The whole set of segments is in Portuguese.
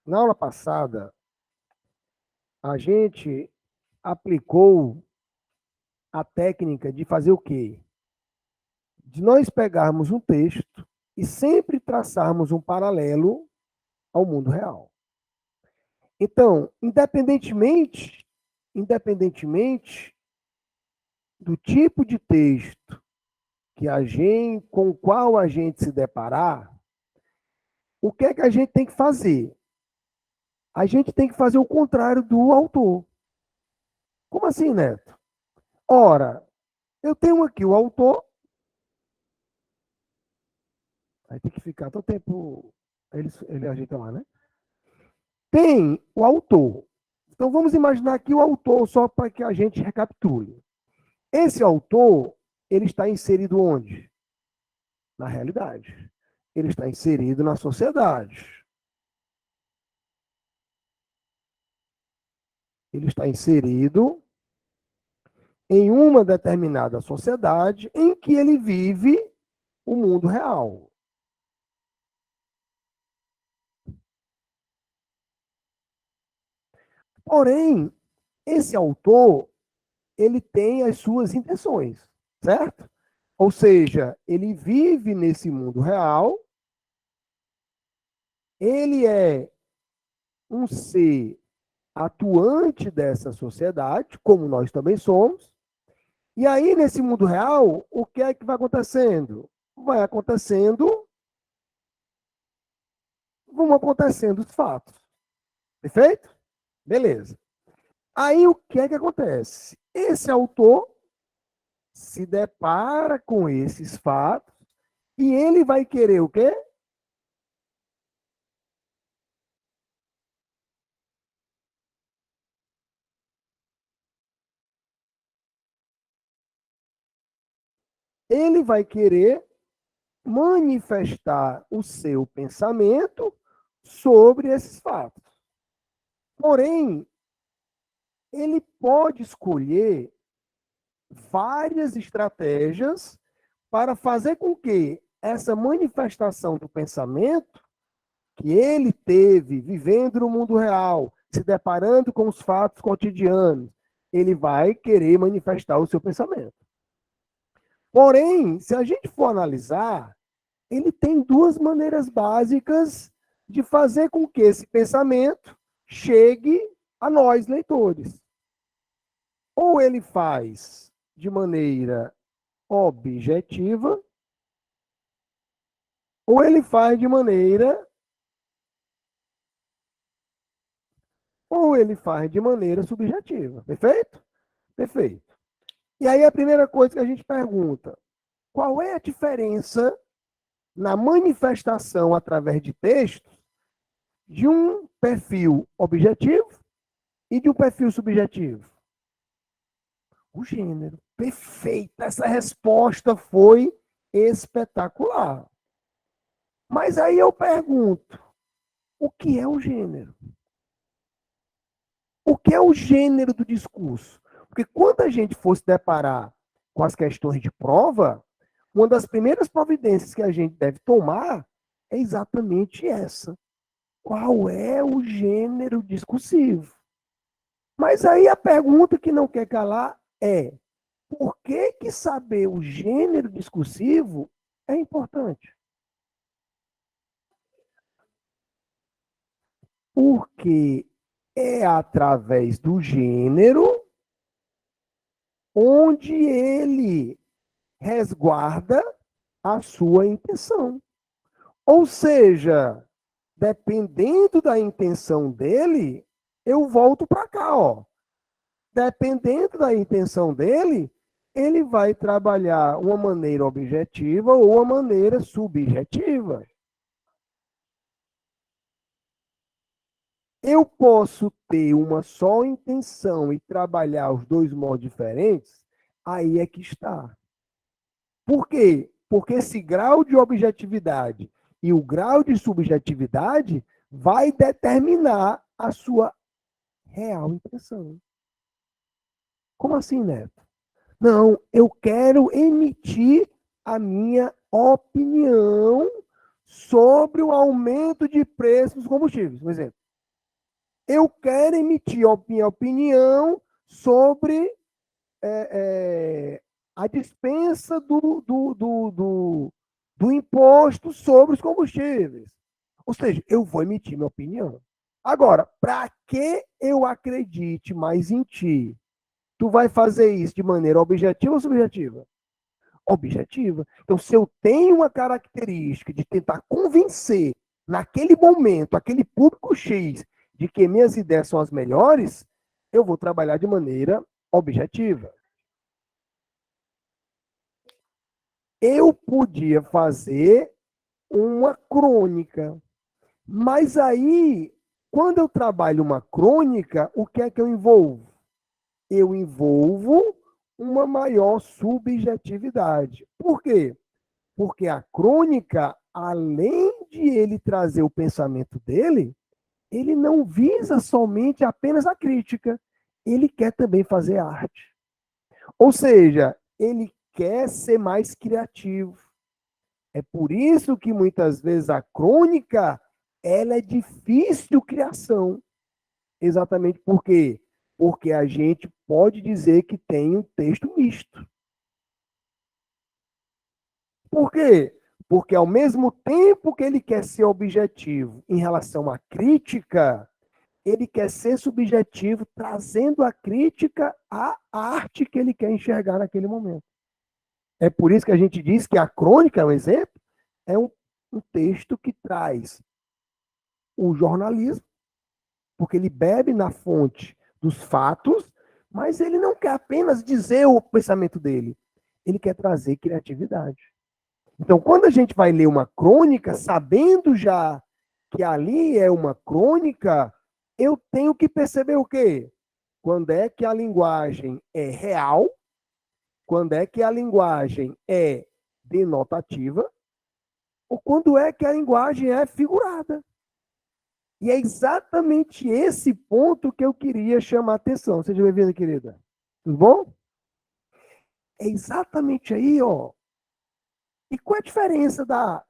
Na aula passada, a gente aplicou a técnica de fazer o quê? De nós pegarmos um texto e sempre traçarmos um paralelo ao mundo real. Então, independentemente do tipo de texto com o qual a gente se deparar, o que é que a gente tem que fazer? A gente tem que fazer o contrário do autor. Como assim, Neto? Ora, eu tenho aqui o autor, aí tem que ficar todo tempo, ele ajeita lá, né? Tem o autor. Então vamos imaginar aqui o autor, só para que a gente recapitule. Esse autor, ele está inserido onde? Na realidade. Ele está inserido na sociedade. Ele está inserido em uma determinada sociedade em que ele vive o mundo real. Porém, esse autor, ele tem as suas intenções, certo? Ou seja, ele vive nesse mundo real, ele é um ser atuante dessa sociedade, como nós também somos, e aí nesse mundo real, o que é que vai acontecendo? Vão acontecendo os fatos, perfeito? Beleza. Aí o que é que acontece? Esse autor se depara com esses fatos e ele vai querer o quê? Ele vai querer manifestar o seu pensamento sobre esses fatos. Porém, ele pode escolher várias estratégias para fazer com que essa manifestação do pensamento que ele teve vivendo no mundo real, se deparando com os fatos cotidianos, ele vai querer manifestar o seu pensamento. Porém, se a gente for analisar, ele tem duas maneiras básicas de fazer com que esse pensamento chegue a nós, leitores. Ou ele faz de maneira objetiva, ou ele faz de maneira subjetiva. Perfeito? Perfeito. E aí a primeira coisa que a gente pergunta, qual é a diferença na manifestação através de textos de um perfil objetivo e de um perfil subjetivo? O gênero. Perfeito. Essa resposta foi espetacular. Mas aí eu pergunto, o que é o gênero? O que é o gênero do discurso? Porque quando a gente for se deparar com as questões de prova, uma das primeiras providências que a gente deve tomar é exatamente essa. Qual é o gênero discursivo? Mas aí a pergunta que não quer calar é: por que que saber o gênero discursivo é importante? Porque é através do gênero onde ele resguarda a sua intenção. Ou seja, dependendo da intenção dele, eu volto para cá, ó. Dependendo da intenção dele, ele vai trabalhar uma maneira objetiva ou uma maneira subjetiva. Eu posso ter uma só intenção e trabalhar os dois modos diferentes? Aí é que está. Por quê? Porque esse grau de objetividade e o grau de subjetividade vai determinar a sua real intenção. Como assim, Neto? Não, eu quero emitir a minha opinião sobre o aumento de preços dos combustíveis, por exemplo. Eu quero emitir minha opinião sobre a dispensa do imposto sobre os combustíveis. Ou seja, eu vou emitir minha opinião. Agora, para que eu acredite mais em ti, tu vai fazer isso de maneira objetiva ou subjetiva? Objetiva. Então, se eu tenho uma característica de tentar convencer, naquele momento, aquele público X, de que minhas ideias são as melhores, eu vou trabalhar de maneira objetiva. Eu podia fazer uma crônica, mas aí, quando eu trabalho uma crônica, o que é que eu envolvo? Eu envolvo uma maior subjetividade. Por quê? Porque a crônica, além de ele trazer o pensamento dele, ele não visa somente apenas a crítica, ele quer também fazer arte. Ou seja, ele quer ser mais criativo. É por isso que muitas vezes a crônica ela é difícil de criação. Exatamente por quê? Porque a gente pode dizer que tem um texto misto. Por quê? Porque ao mesmo tempo que ele quer ser objetivo em relação à crítica, ele quer ser subjetivo, trazendo a crítica à arte que ele quer enxergar naquele momento. É por isso que a gente diz que a crônica, é um exemplo, é um texto que traz o jornalismo, porque ele bebe na fonte dos fatos, mas ele não quer apenas dizer o pensamento dele, ele quer trazer criatividade. Então, quando a gente vai ler uma crônica, sabendo já que ali é uma crônica, eu tenho que perceber o quê? Quando é que a linguagem é real, quando é que a linguagem é denotativa, ou quando é que a linguagem é figurada. E é exatamente esse ponto que eu queria chamar a atenção. Seja bem-vinda, querida. Tudo bom? É exatamente aí, ó. E qual é a diferença da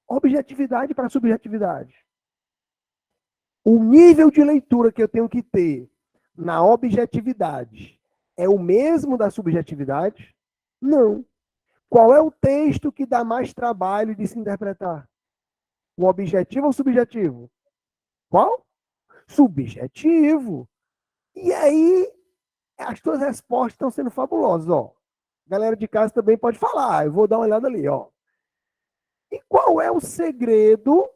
objetividade para a subjetividade? O nível de leitura que eu tenho que ter na objetividade é o mesmo da subjetividade? Não. Qual é o texto que dá mais trabalho de se interpretar? O objetivo ou o subjetivo? Qual? Subjetivo. E aí, as tuas respostas estão sendo fabulosas, ó. Galera de casa também pode falar, eu vou dar uma olhada ali, ó. E qual é o segredo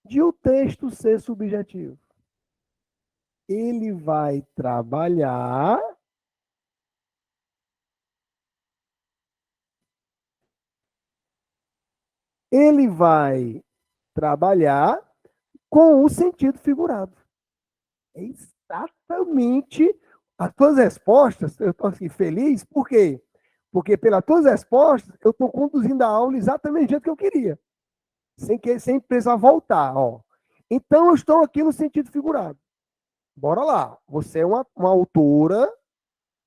de o texto ser subjetivo? Ele vai trabalhar ele vai trabalhar com o sentido figurado. É exatamente as tuas respostas. Eu estou assim, feliz, por quê? Porque pelas tuas respostas, eu estou conduzindo a aula exatamente do jeito que eu queria, sem precisar voltar. Ó. Então, eu estou aqui no sentido figurado. Bora lá. Você é uma autora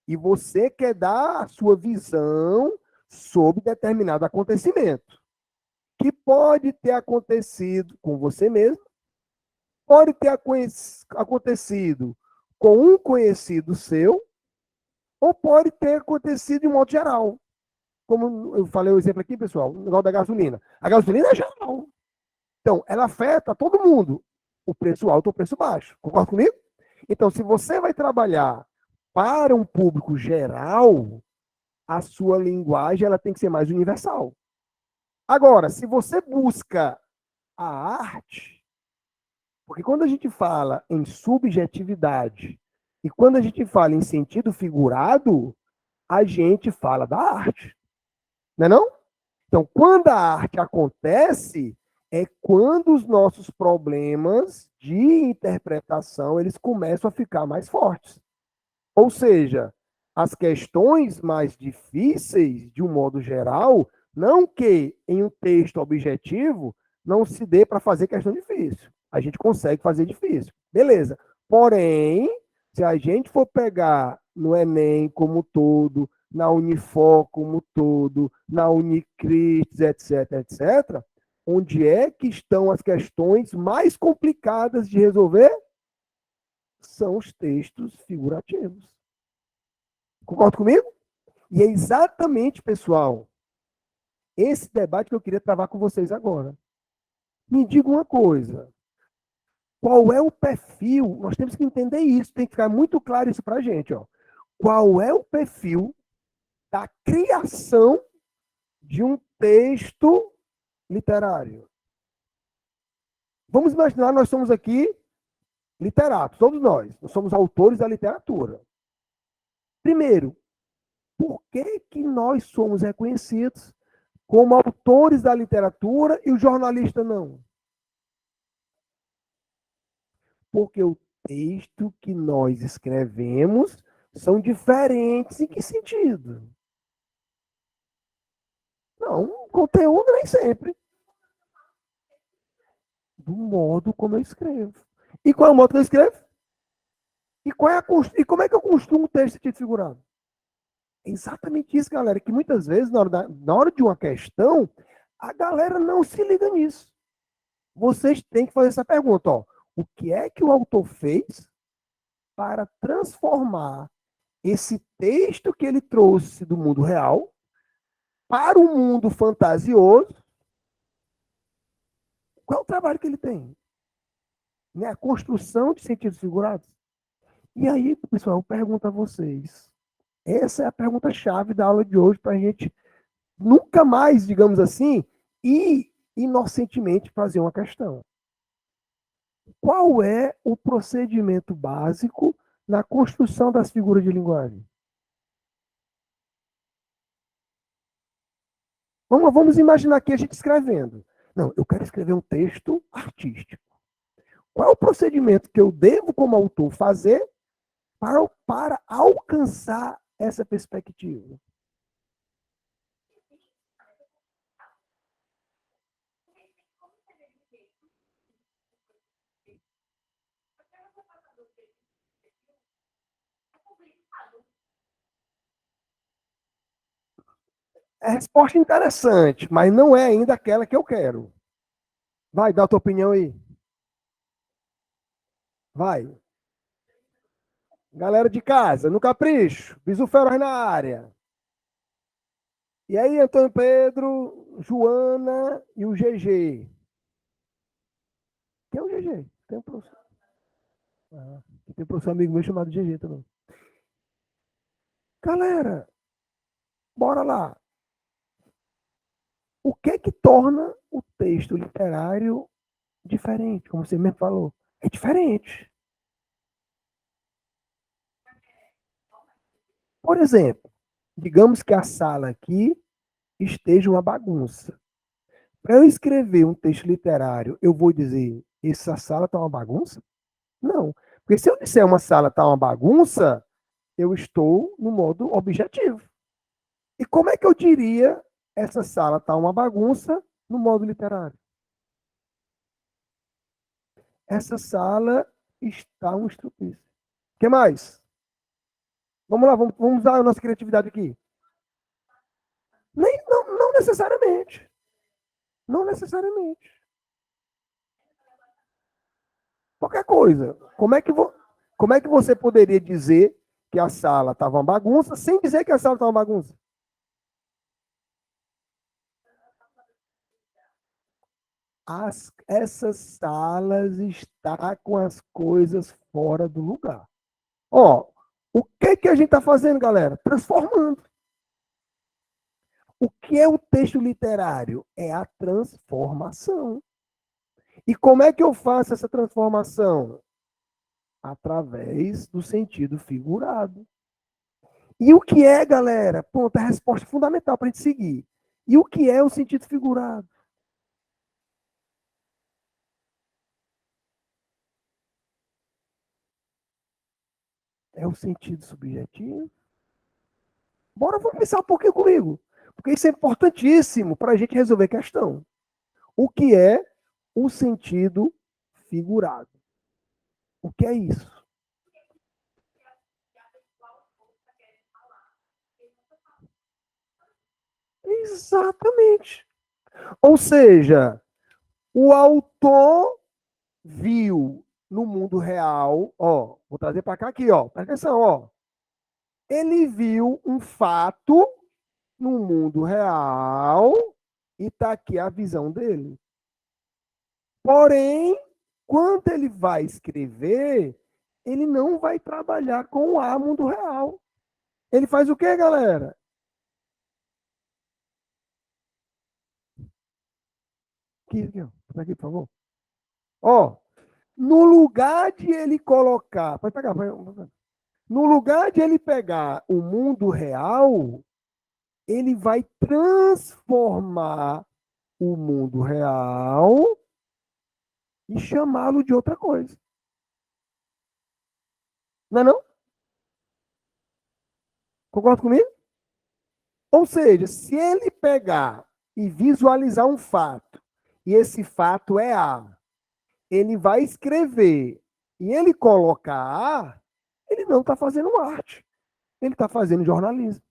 e você quer dar a sua visão sobre determinado acontecimento, que pode ter acontecido com você mesmo, pode ter acontecido com um conhecido seu, ou pode ter acontecido de um modo geral. Como eu falei o exemplo aqui, pessoal, o negócio da gasolina. A gasolina é geral. Então, ela afeta todo mundo. O preço alto ou o preço baixo. Concorda comigo? Então, se você vai trabalhar para um público geral, a sua linguagem ela tem que ser mais universal. Agora, se você busca a arte, porque quando a gente fala em subjetividade e quando a gente fala em sentido figurado, a gente fala da arte, não é não? Então, quando a arte acontece, é quando os nossos problemas de interpretação eles começam a ficar mais fortes. Ou seja, as questões mais difíceis, de um modo geral, não que em um texto objetivo não se dê para fazer questão difícil. A gente consegue fazer difícil. Beleza. Porém, se a gente for pegar no Enem como todo, na Unifor como todo, na Unicrits, etc., etc., onde é que estão as questões mais complicadas de resolver? São os textos figurativos. Concorda comigo? E é exatamente, pessoal, esse debate que eu queria travar com vocês agora. Me diga uma coisa. Qual é o perfil? Nós temos que entender isso, tem que ficar muito claro isso para a gente. Ó. Qual é o perfil da criação de um texto literário? Vamos imaginar, nós somos aqui literatos, todos nós somos autores da literatura. Primeiro, por que, que nós somos reconhecidos como autores da literatura e o jornalista não? Porque o texto que nós escrevemos são diferentes em que sentido? Não, conteúdo nem sempre. Do modo como eu escrevo. E qual é o modo que eu escrevo? E como é que eu construo um texto de figurado? É exatamente isso, galera, que muitas vezes, na hora de uma questão, a galera não se liga nisso. Vocês têm que fazer essa pergunta, ó. O que é que o autor fez para transformar esse texto que ele trouxe do mundo real para o mundo fantasioso? Qual é o trabalho que ele tem? Né? A construção de sentidos figurados. E aí, pessoal, eu pergunto a vocês. Essa é a pergunta-chave da aula de hoje para a gente nunca mais, digamos assim, ir inocentemente fazer uma questão. Qual é o procedimento básico na construção das figuras de linguagem? Vamos imaginar aqui a gente escrevendo. Não, eu quero escrever um texto artístico. Qual é o procedimento que eu devo, como autor, fazer para alcançar essa perspectiva? É resposta interessante, mas não é ainda aquela que eu quero. Vai, dá a tua opinião aí. Vai. Galera de casa, no capricho, Bisu Feroz na área. E aí, Antônio Pedro, Joana e o GG. Quem é o GG? Tem um professor amigo meu chamado GG também. Galera, bora lá. O que é que torna o texto literário diferente? Como você mesmo falou. É diferente. Por exemplo, digamos que a sala aqui esteja uma bagunça. Para eu escrever um texto literário, eu vou dizer, essa sala está uma bagunça? Não. Porque se eu disser uma sala está uma bagunça, eu estou no modo objetivo. E como é que eu diria essa sala está uma bagunça no modo literário? Essa sala está um estrupício. O que mais? Vamos lá, vamos usar a nossa criatividade aqui. Não necessariamente. Não necessariamente. Qualquer coisa. Como é que você poderia dizer que a sala estava uma bagunça sem dizer que a sala estava uma bagunça? Essas salas estão com as coisas fora do lugar. Ó, o que que a gente está fazendo, galera? Transformando. O que é o texto literário? É a transformação. E como é que eu faço essa transformação? Através do sentido figurado. E o que é, galera? Ponto, é a resposta fundamental para a gente seguir. E o que é o sentido figurado? É o sentido subjetivo? Bora, vamos pensar um pouquinho comigo. Porque isso é importantíssimo para a gente resolver a questão. O que é o sentido figurado? O que é isso? Exatamente. Ou seja, O autor viu no mundo real, ó, vou trazer para cá aqui, ó, presta atenção, ó. Ele viu um fato no mundo real e tá aqui a visão dele. Porém, quando ele vai escrever, ele não vai trabalhar com o A mundo real. Ele faz o quê, galera? Aqui, ó. Aqui, por favor. Ó, no lugar de ele colocar, pode pegar, no lugar de ele pegar o mundo real, ele vai transformar o mundo real e chamá-lo de outra coisa. Não é não? Concorda comigo? Ou seja, se ele pegar e visualizar um fato, e esse fato é A, ele vai escrever e ele colocar A, ele não está fazendo arte, ele está fazendo jornalismo.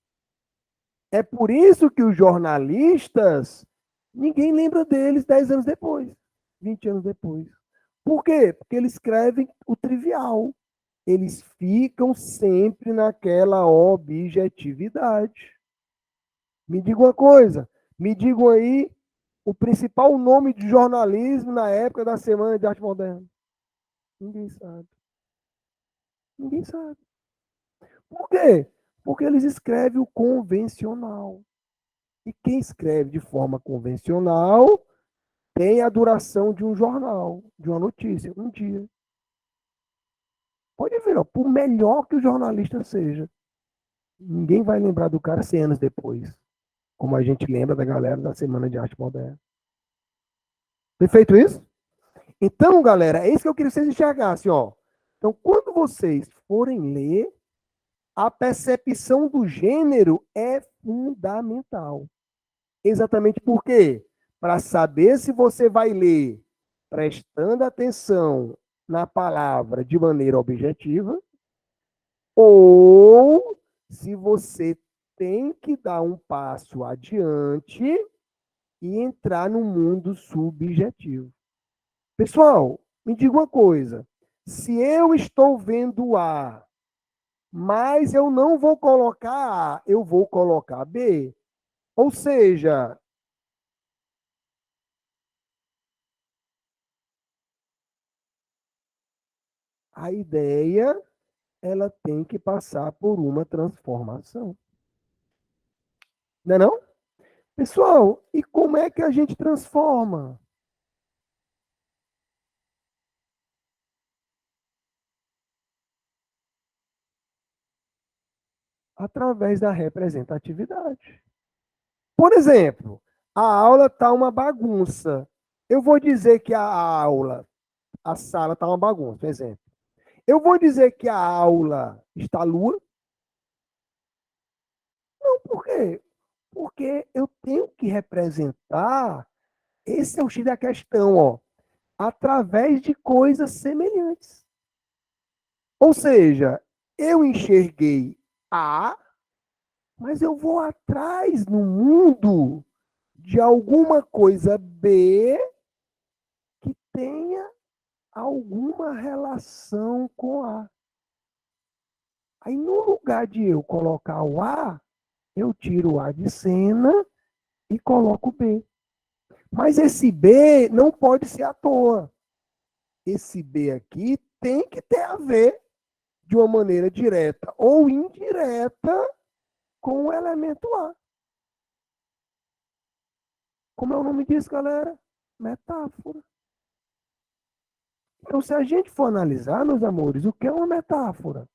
É por isso que os jornalistas, ninguém lembra deles 10 anos depois, 20 anos depois. Por quê? Porque eles escrevem o trivial. Eles ficam sempre naquela objetividade. Me diga uma coisa, me digam aí o principal nome de jornalismo na época da Semana de Arte Moderna. Ninguém sabe. Ninguém sabe. Por quê? Porque eles escrevem o convencional. E quem escreve de forma convencional tem a duração de um jornal, de uma notícia, um dia. Pode ver, ó, por melhor que o jornalista seja, ninguém vai lembrar do cara 100 anos depois, como a gente lembra da galera da Semana de Arte Moderna. Perfeito isso? Então, galera, é isso que eu queria que vocês enxergassem, ó. Então, quando vocês forem ler, a percepção do gênero é fundamental. Exatamente por quê? Para saber se você vai ler prestando atenção na palavra de maneira objetiva ou se você tem que dar um passo adiante e entrar no mundo subjetivo. Pessoal, me diga uma coisa. Se eu estou vendo A, mas eu não vou colocar A, eu vou colocar B. Ou seja, a ideia ela tem que passar por uma transformação. Não é não? Pessoal, e como é que a gente transforma? Através da representatividade. Por exemplo, a aula está uma bagunça. Eu vou dizer que a aula, a sala está uma bagunça, por exemplo. Eu vou dizer que a aula está lua? Não, por quê? Porque eu tenho que representar, esse é o X da questão, ó, através de coisas semelhantes. Ou seja, eu enxerguei A, mas eu vou atrás no mundo de alguma coisa B que tenha alguma relação com A. Aí, no lugar de eu colocar o A, eu tiro o A de cena e coloco o B. Mas esse B não pode ser à toa. Esse B aqui tem que ter a ver de uma maneira direta ou indireta com o elemento A. Como é o nome disso, galera? Metáfora. Então, se a gente for analisar, meus amores, o que é uma metáfora?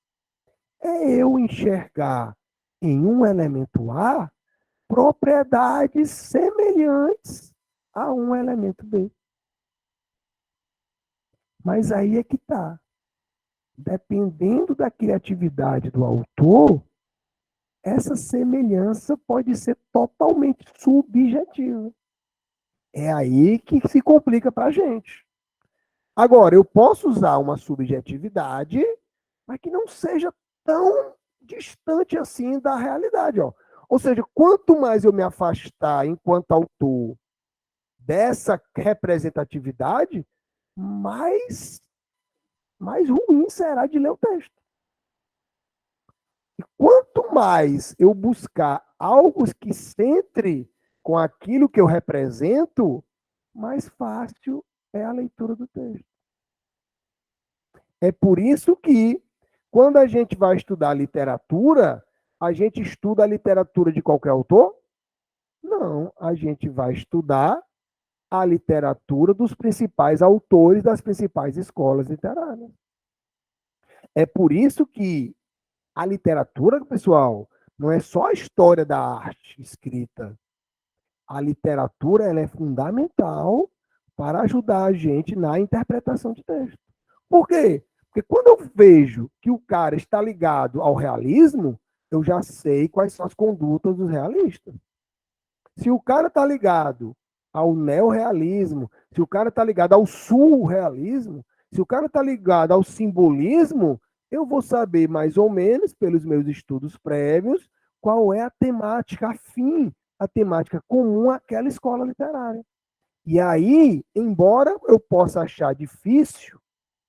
É eu enxergar em um elemento A propriedades semelhantes a um elemento B. Mas aí é que está. Dependendo da criatividade do autor, essa semelhança pode ser totalmente subjetiva. É aí que se complica para a gente. Agora, eu posso usar uma subjetividade, mas que não seja tão distante assim da realidade. Ó. Ou seja, quanto mais eu me afastar enquanto autor dessa representatividade, mais ruim será de ler o texto. E quanto mais eu buscar algo que centre com aquilo que eu represento, mais fácil é a leitura do texto. É por isso que, quando a gente vai estudar literatura, a gente estuda a literatura de qualquer autor? Não, a gente vai estudar a literatura dos principais autores das principais escolas literárias. É por isso que a literatura, pessoal, não é só a história da arte escrita. A literatura ela é fundamental para ajudar a gente na interpretação de texto. Por quê? Porque quando eu vejo que o cara está ligado ao realismo, eu já sei quais são as condutas dos realistas. Se o cara está ligado ao neorrealismo, se o cara está ligado ao surrealismo, se o cara está ligado ao simbolismo, eu vou saber mais ou menos, pelos meus estudos prévios, qual é a temática afim, a temática comum àquela escola literária. E aí, embora eu possa achar difícil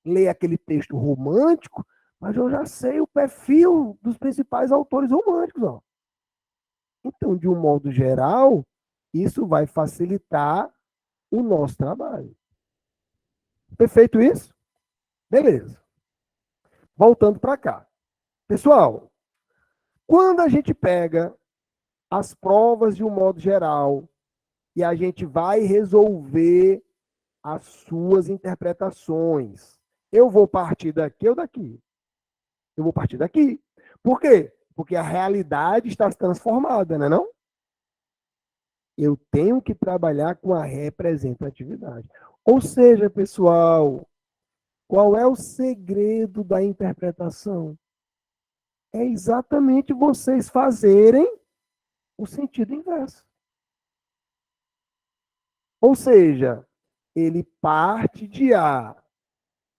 ler aquele texto romântico, mas eu já sei o perfil dos principais autores românticos. Ó. Então, de um modo geral, isso vai facilitar o nosso trabalho. Perfeito isso? Beleza. Voltando para cá. Pessoal, quando a gente pega as provas de um modo geral e a gente vai resolver as suas interpretações, eu vou partir daqui ou daqui? Eu vou partir daqui. Por quê? Porque a realidade está transformada, não é não? Eu tenho que trabalhar com a representatividade. Ou seja, pessoal, qual é o segredo da interpretação? É exatamente vocês fazerem o sentido inverso. Ou seja, ele parte de A,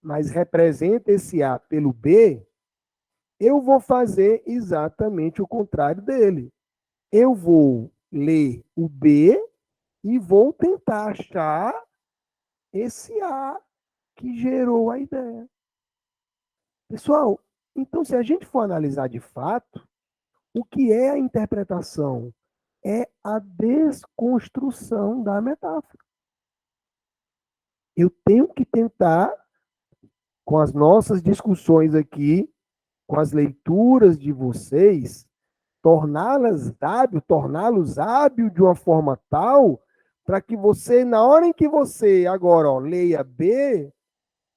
mas representa esse A pelo B, eu vou fazer exatamente o contrário dele. Eu vou ler o B e vou tentar achar esse A que gerou a ideia. Pessoal, então se a gente for analisar de fato, o que é a interpretação? É a desconstrução da metáfora. Eu tenho que tentar, com as nossas discussões aqui, com as leituras de vocês, torná-los hábil de uma forma tal para que você, na hora em que você agora leia B,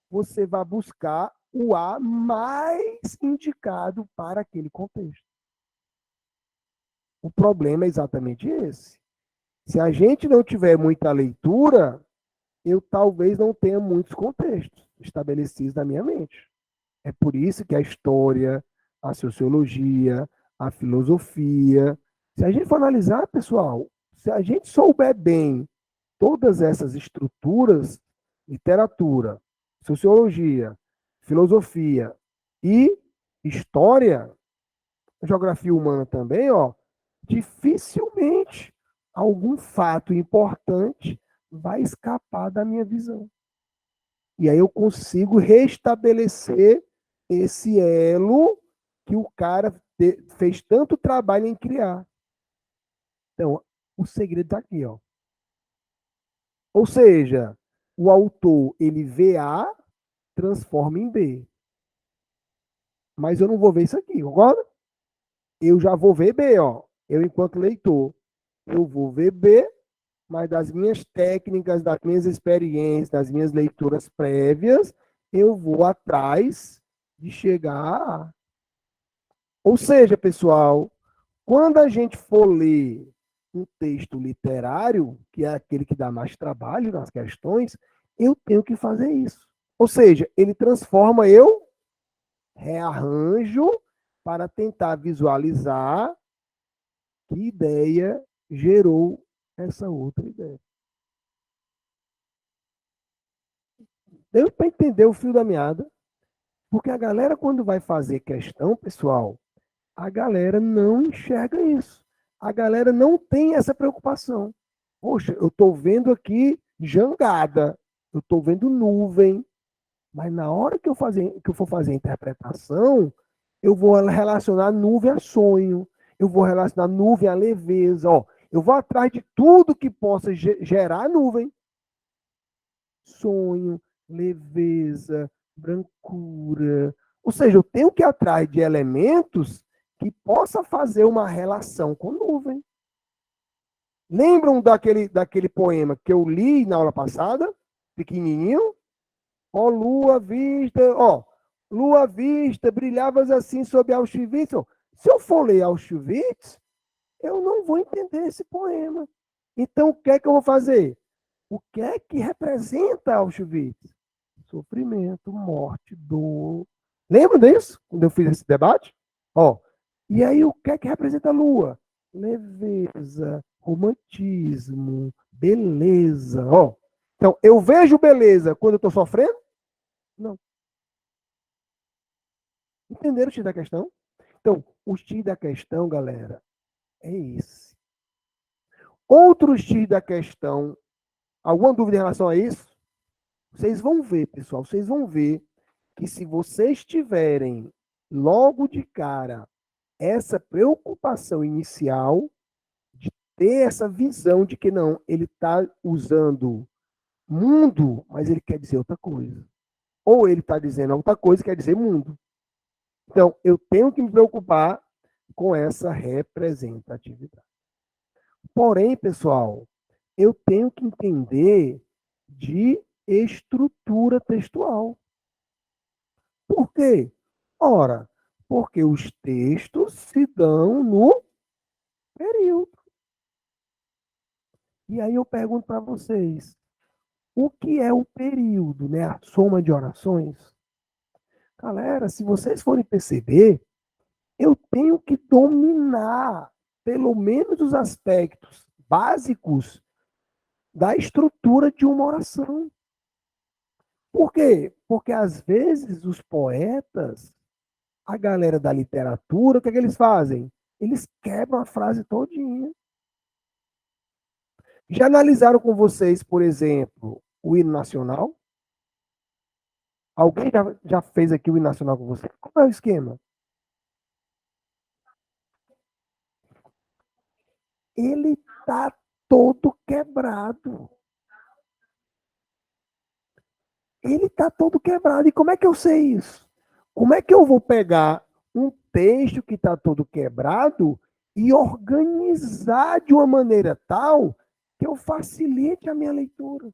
você vai buscar o A mais indicado para aquele contexto. O problema é exatamente esse. Se a gente não tiver muita leitura, eu talvez não tenha muitos contextos estabelecidos na minha mente. É por isso que a história, a sociologia, a filosofia, se a gente for analisar, pessoal, se a gente souber bem todas essas estruturas, literatura, sociologia, filosofia e história, geografia humana também, ó, dificilmente algum fato importante vai escapar da minha visão. E aí eu consigo restabelecer esse elo que o cara fez tanto trabalho em criar. Então, o segredo está aqui, ó. Ou seja, o autor, ele vê A, transforma em B. Mas eu não vou ver isso aqui, concorda? Eu já vou ver B, ó. Eu, enquanto leitor, eu vou ver B, mas das minhas técnicas, das minhas experiências, das minhas leituras prévias, eu vou atrás de chegar a A. Ou seja, pessoal, quando a gente for ler um texto literário, que é aquele que dá mais trabalho nas questões, eu tenho que fazer isso. Ou seja, ele transforma, eu rearranjo para tentar visualizar que ideia gerou essa outra ideia. Deu para entender o fio da meada? Porque a galera, quando vai fazer questão, pessoal, a galera não enxerga isso. A galera não tem essa preocupação. Poxa, eu estou vendo aqui jangada, eu estou vendo nuvem, mas na hora que eu for fazer a interpretação, eu vou relacionar nuvem a sonho, eu vou relacionar nuvem a leveza, ó, eu vou atrás de tudo que possa gerar nuvem. Sonho, leveza, brancura. Ou seja, eu tenho que ir atrás de elementos que possa fazer uma relação com nuvem. Lembram daquele poema que eu li na aula passada? Pequenininho? Ó, lua vista, ó, lua vista, brilhavas assim sob Auschwitz. Ó, se eu for ler Auschwitz, eu não vou entender esse poema. Então, o que é que eu vou fazer? O que é que representa Auschwitz? Sofrimento, morte, dor. Lembra disso? Quando eu fiz esse debate? Ó, e aí o que é que representa a lua? Leveza, romantismo, beleza. Ó, então, eu vejo beleza quando eu estou sofrendo? Não. Entenderam o X da questão? Então, o X da questão, galera, é esse. Outro X da questão, alguma dúvida em relação a isso? Vocês vão ver, pessoal, vocês vão ver que se vocês tiverem logo de cara essa preocupação inicial de ter essa visão de que não, ele está usando mundo, mas ele quer dizer outra coisa. Ou ele está dizendo outra coisa, quer dizer mundo. Então, eu tenho que me preocupar com essa representatividade. Porém, pessoal, eu tenho que entender de estrutura textual. Por quê? Ora, porque os textos se dão no período. E aí eu pergunto para vocês, o que é o período, né? A soma de orações? Galera, se vocês forem perceber, eu tenho que dominar pelo menos os aspectos básicos da estrutura de uma oração. Por quê? Porque às vezes os poetas, a galera da literatura, o que é que eles fazem? Eles quebram a frase todinha. Já analisaram com vocês, por exemplo, o hino nacional? Alguém já fez aqui o hino nacional com você? Como é o esquema? Ele está todo quebrado. Ele está todo quebrado. E como é que eu sei isso? Como é que eu vou pegar um texto que está todo quebrado e organizar de uma maneira tal que eu facilite a minha leitura?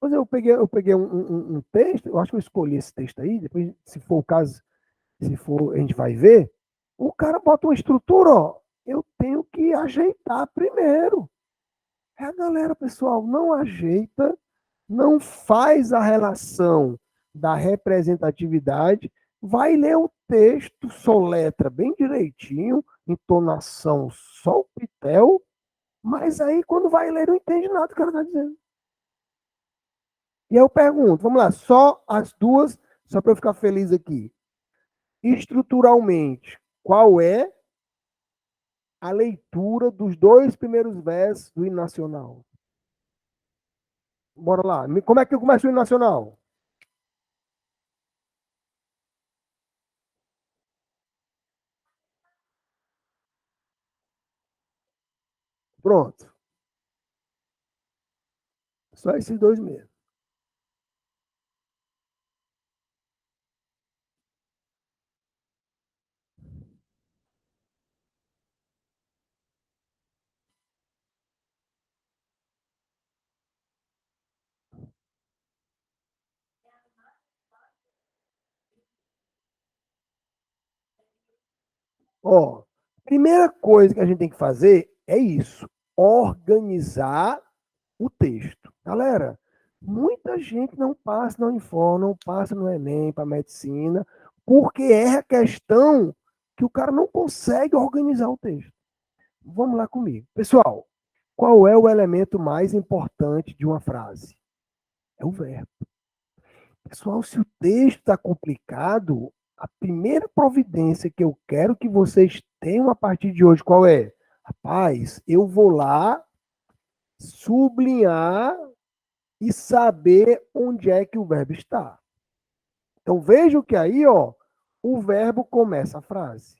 Pois eu peguei um texto, eu acho que eu escolhi esse texto aí, depois, se for o caso, se for, a gente vai ver. O cara bota uma estrutura, ó, eu tenho que ajeitar primeiro. É a galera, pessoal, não ajeita, não faz a relação da representatividade, vai ler o texto, soletra bem direitinho, entonação só o pitel, mas aí quando vai ler não entende nada do que o cara está dizendo. E aí eu pergunto, vamos lá, só as duas, só para eu ficar feliz aqui. Estruturalmente, qual é a leitura dos dois primeiros versos do hino nacional? Bora lá. Como é que começa o hino nacional? Pronto. Só esses dois mesmo. Ó, primeira coisa que a gente tem que fazer é isso: organizar o texto. Galera, muita gente não passa no Unifor, não passa no Enem para medicina, porque é a questão que o cara não consegue organizar o texto. Vamos lá comigo. Pessoal, qual é o elemento mais importante de uma frase? É o verbo. Pessoal, se o texto está complicado, a primeira providência que eu quero que vocês tenham a partir de hoje, qual é? Rapaz, eu vou lá sublinhar e saber onde é que o verbo está. Então vejam que aí, ó, o verbo começa a frase.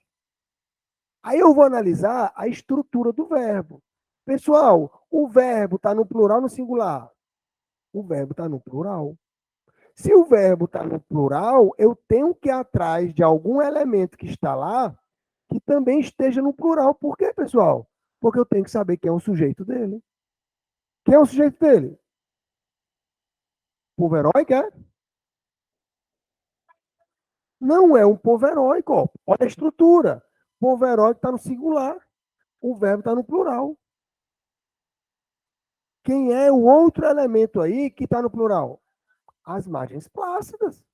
Aí eu vou analisar a estrutura do verbo. Pessoal, o verbo está no plural ou no singular? O verbo está no plural. Se o verbo está no plural, eu tenho que ir atrás de algum elemento que está lá que também esteja no plural. Por quê, pessoal? Porque eu tenho que saber quem é o sujeito dele. Quem é o sujeito dele? Povo heróico, é? Não é um povo heróico. Ó. Olha a estrutura. Povo heróico está no singular. O verbo está no plural. Quem é o outro elemento aí que está no plural? As margens plácidas.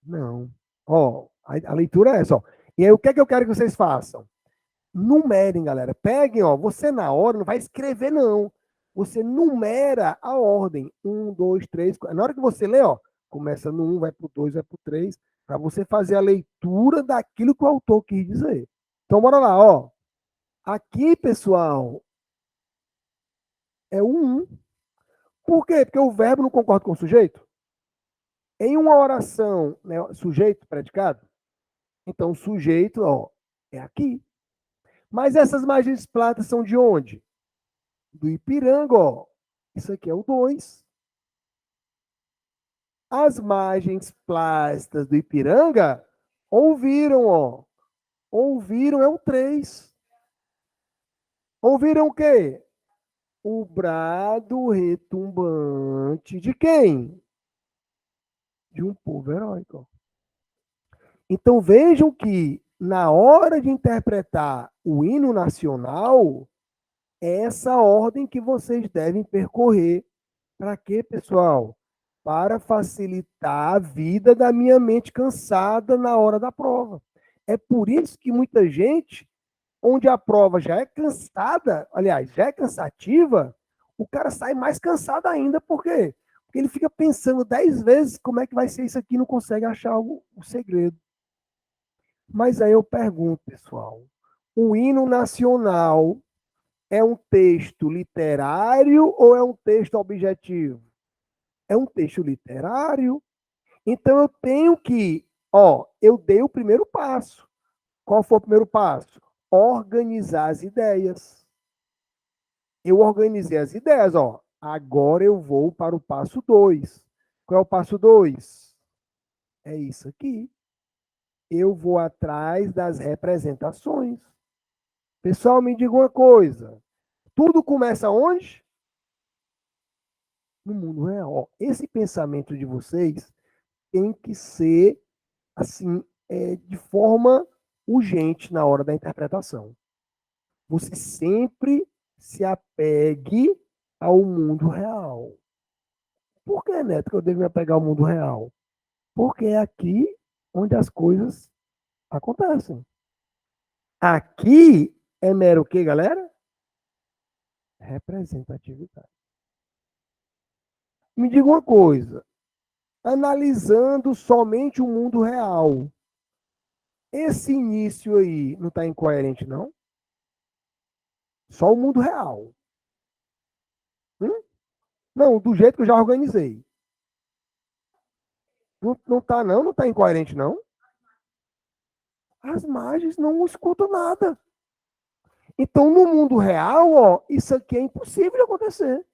Não. Ó, a leitura é essa. Ó. E aí, o que é que eu quero que vocês façam? Numerem, galera. Peguem, ó. Você na hora não vai escrever, não. Você numera a ordem. Um, dois, três. Na hora que você lê, ó, começa no um, vai pro dois, vai pro três, para você fazer a leitura daquilo que o autor quis dizer. Então, bora lá, ó. Aqui, pessoal, é o um. Por quê? Porque o verbo não concorda com o sujeito. Em uma oração, né, sujeito, predicado, então o sujeito, ó, é aqui. Mas essas margens platas são de onde? Do Ipiranga, ó. Isso aqui é o 2. As margens plásticas do Ipiranga ouviram, ó. Ouviram é o 3. Ouviram o quê? O brado retumbante de quem? De um povo heróico. Então vejam que na hora de interpretar o hino nacional, é essa ordem que vocês devem percorrer. Para quê, pessoal? Para facilitar a vida da minha mente cansada na hora da prova. É por isso que muita gente, onde a prova já é cansada, aliás, já é cansativa, o cara sai mais cansado ainda. Por quê? Porque ele fica pensando 10 vezes como é que vai ser isso aqui e não consegue achar o segredo. Mas aí eu pergunto, pessoal, o hino nacional é um texto literário ou é um texto objetivo? É um texto literário. Então eu tenho que, ó, eu dei o primeiro passo. Qual foi o primeiro passo? Organizar as ideias. Eu organizei as ideias, ó. Agora eu vou para o passo 2. Qual é o passo 2? É isso aqui. Eu vou atrás das representações. Pessoal, me diga uma coisa. Tudo começa onde? No mundo real. Ó, esse pensamento de vocês tem que ser assim, de forma urgente na hora da interpretação. Você sempre se apegue ao mundo real. Por que, Neto, que eu devo me apegar ao mundo real? Porque é aqui onde as coisas acontecem. Aqui é mero o quê, galera? Representatividade. Me diga uma coisa, analisando somente o mundo real, esse início aí não está incoerente, não? Só o mundo real. Hum? Não, do jeito que eu já organizei. Não, não tá, não? Não tá incoerente, não? As margens não escutam nada. Então, no mundo real, ó, isso aqui é impossível de acontecer.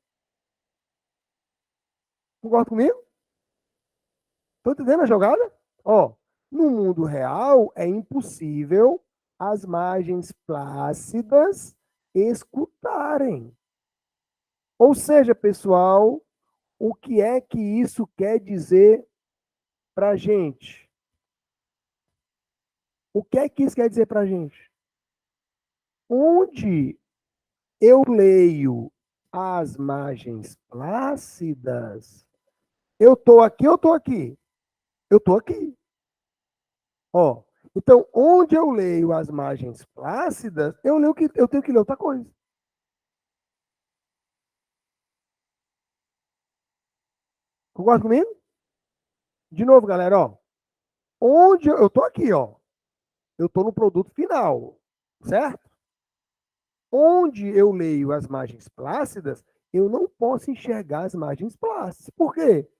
Concorda comigo? Tô entendendo a jogada? Ó, no mundo real, é impossível as margens plácidas escutarem. Ou seja, pessoal, o que é que isso quer dizer para a gente? O que é que isso quer dizer para a gente? Onde eu leio as margens plácidas, eu estou aqui ou estou aqui? Eu estou aqui. Ó, então, onde eu leio as margens plácidas, eu tenho que ler outra coisa. Concorda comigo? De novo, galera, ó. Onde eu estou aqui, ó. Eu estou no produto final, certo? Onde eu leio as margens plácidas, eu não posso enxergar as margens plácidas. Por quê?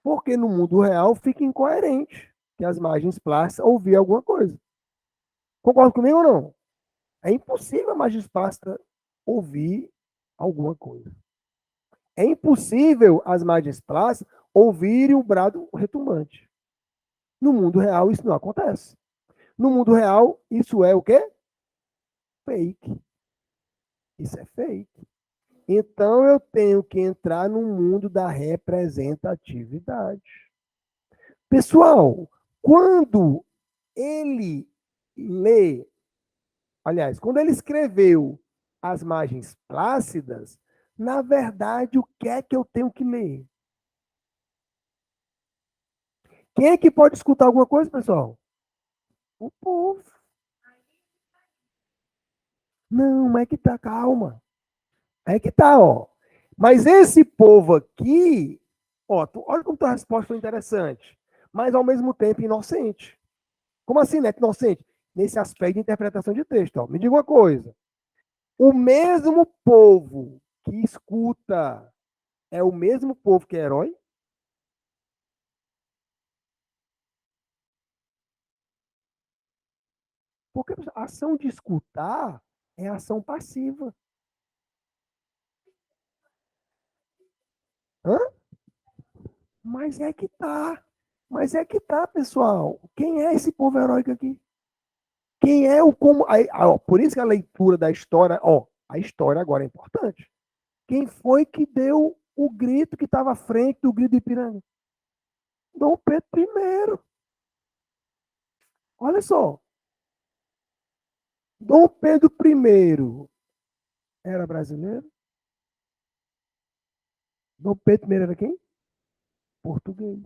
Porque no mundo real fica incoerente que as margens plásticas ouvir alguma coisa. Concorda comigo ou não? É impossível a margem plástica ouvir alguma coisa. É impossível as margens plásticas ouvirem o brado retumbante. No mundo real, isso não acontece. No mundo real, isso é o quê? Fake. Isso é fake. Então, eu tenho que entrar no mundo da representatividade. Pessoal, quando ele lê, aliás, quando ele escreveu as margens plácidas, na verdade, o que é que eu tenho que ler? Quem é que pode escutar alguma coisa, pessoal? O povo. Não, mas é que tá, calma. É que tá, ó. Mas esse povo aqui, ó, olha como tua resposta foi interessante, mas ao mesmo tempo inocente. Como assim, né? Inocente? Nesse aspecto de interpretação de texto, ó. Me diga uma coisa. O mesmo povo que escuta é o mesmo povo que é herói? Porque a ação de escutar é ação passiva. Hã? Mas é que tá. Mas é que tá, pessoal. Quem é esse povo heróico aqui? Quem é o como. Aí, ó, por isso que a leitura da história, ó, a história agora é importante. Quem foi que deu o grito que estava à frente do grito de Ipiranga? Dom Pedro I. Olha só, Dom Pedro I era brasileiro? Dom Pedro I era quem? Português.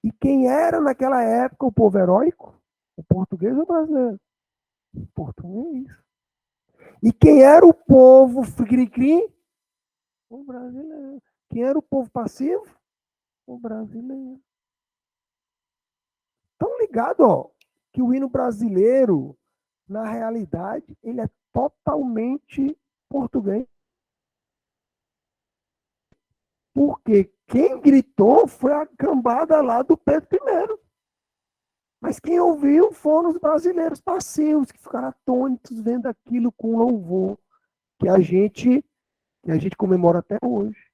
E quem era naquela época o povo heróico? O português ou o brasileiro? O português. E quem era o povo cri-cri? O brasileiro. Quem era o povo passivo? O brasileiro. Estão ligados, ó, que o hino brasileiro, na realidade, ele é totalmente português. Porque quem gritou foi a cambada lá do Pedro I. Mas quem ouviu foram os brasileiros passivos, que ficaram atônitos vendo aquilo com louvor, que a gente, que a gente comemora até hoje.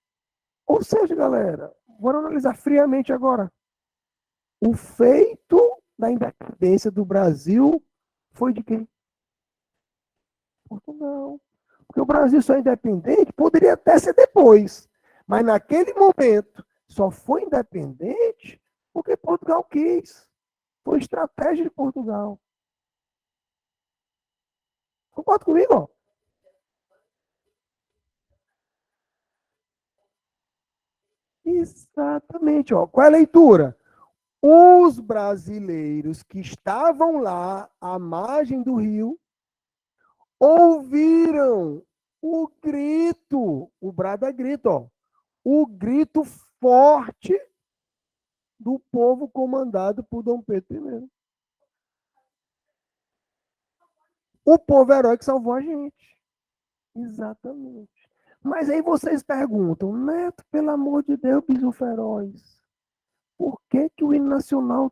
Ou seja, galera, bora analisar friamente agora. O feito da independência do Brasil foi de quem? Portugal. Porque o Brasil só é independente, poderia até ser depois. Mas naquele momento, só foi independente porque Portugal quis. Foi estratégia de Portugal. Concorda comigo? Ó? Exatamente. Ó. Qual é a leitura? Os brasileiros que estavam lá à margem do rio ouviram o grito, o brado é grito, ó, o grito forte do povo comandado por Dom Pedro I. O povo herói que salvou a gente. Exatamente. Mas aí vocês perguntam, Neto, pelo amor de Deus, bicho feroz, por que, que o hino nacional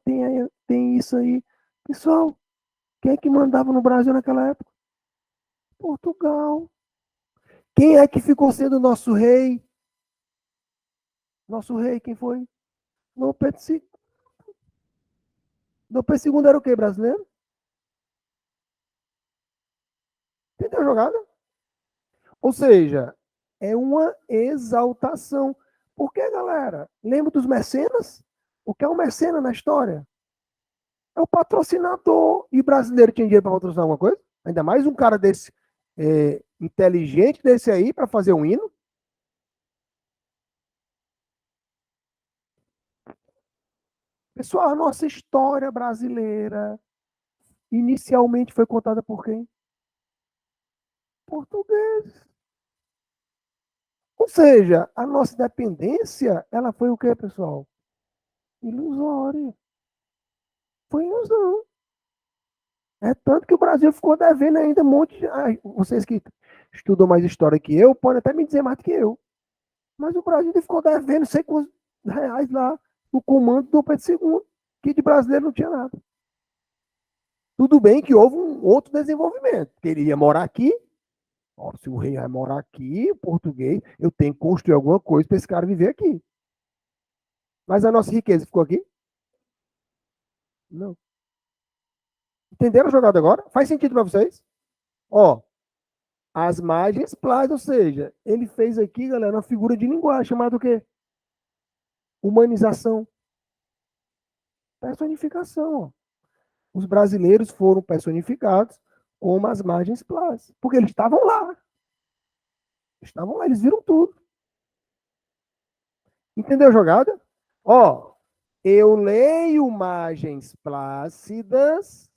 tem isso aí? Pessoal, quem é que mandava no Brasil naquela época? Portugal. Quem é que ficou sendo nosso rei? Nosso rei, quem foi? Dom Pedro II. Dom Pedro II era o quê, brasileiro? Entendeu a jogada? Ou seja, é uma exaltação. Por que, galera? Lembra dos mecenas? O que é um mecena na história? É o patrocinador. E brasileiro tinha dinheiro para patrocinar alguma coisa? Ainda mais um cara desse, inteligente desse aí, para fazer um hino. Pessoal, a nossa história brasileira inicialmente foi contada por quem? Português. Ou seja, a nossa independência, ela foi o quê, pessoal? Ilusória. Foi ilusão. É tanto que o Brasil ficou devendo ainda um monte de. Ai, vocês que estudam mais história que eu, podem até me dizer mais do que eu. Mas o Brasil ficou devendo sei quantos reais lá no comando do Pedro II, que de brasileiro não tinha nada. Tudo bem que houve um outro desenvolvimento, que ele ia morar aqui. Ó, se o rei vai morar aqui, português, eu tenho que construir alguma coisa para esse cara viver aqui. Mas a nossa riqueza ficou aqui? Não. Entenderam a jogada agora? Faz sentido para vocês? Ó, as margens plásticas, ou seja, ele fez aqui, galera, uma figura de linguagem chamada o quê? Humanização. Personificação. Ó. Os brasileiros foram personificados como as margens plásticas, porque eles estavam lá. Estavam lá, eles viram tudo. Entendeu a jogada? Ó, eu leio margens plácidas,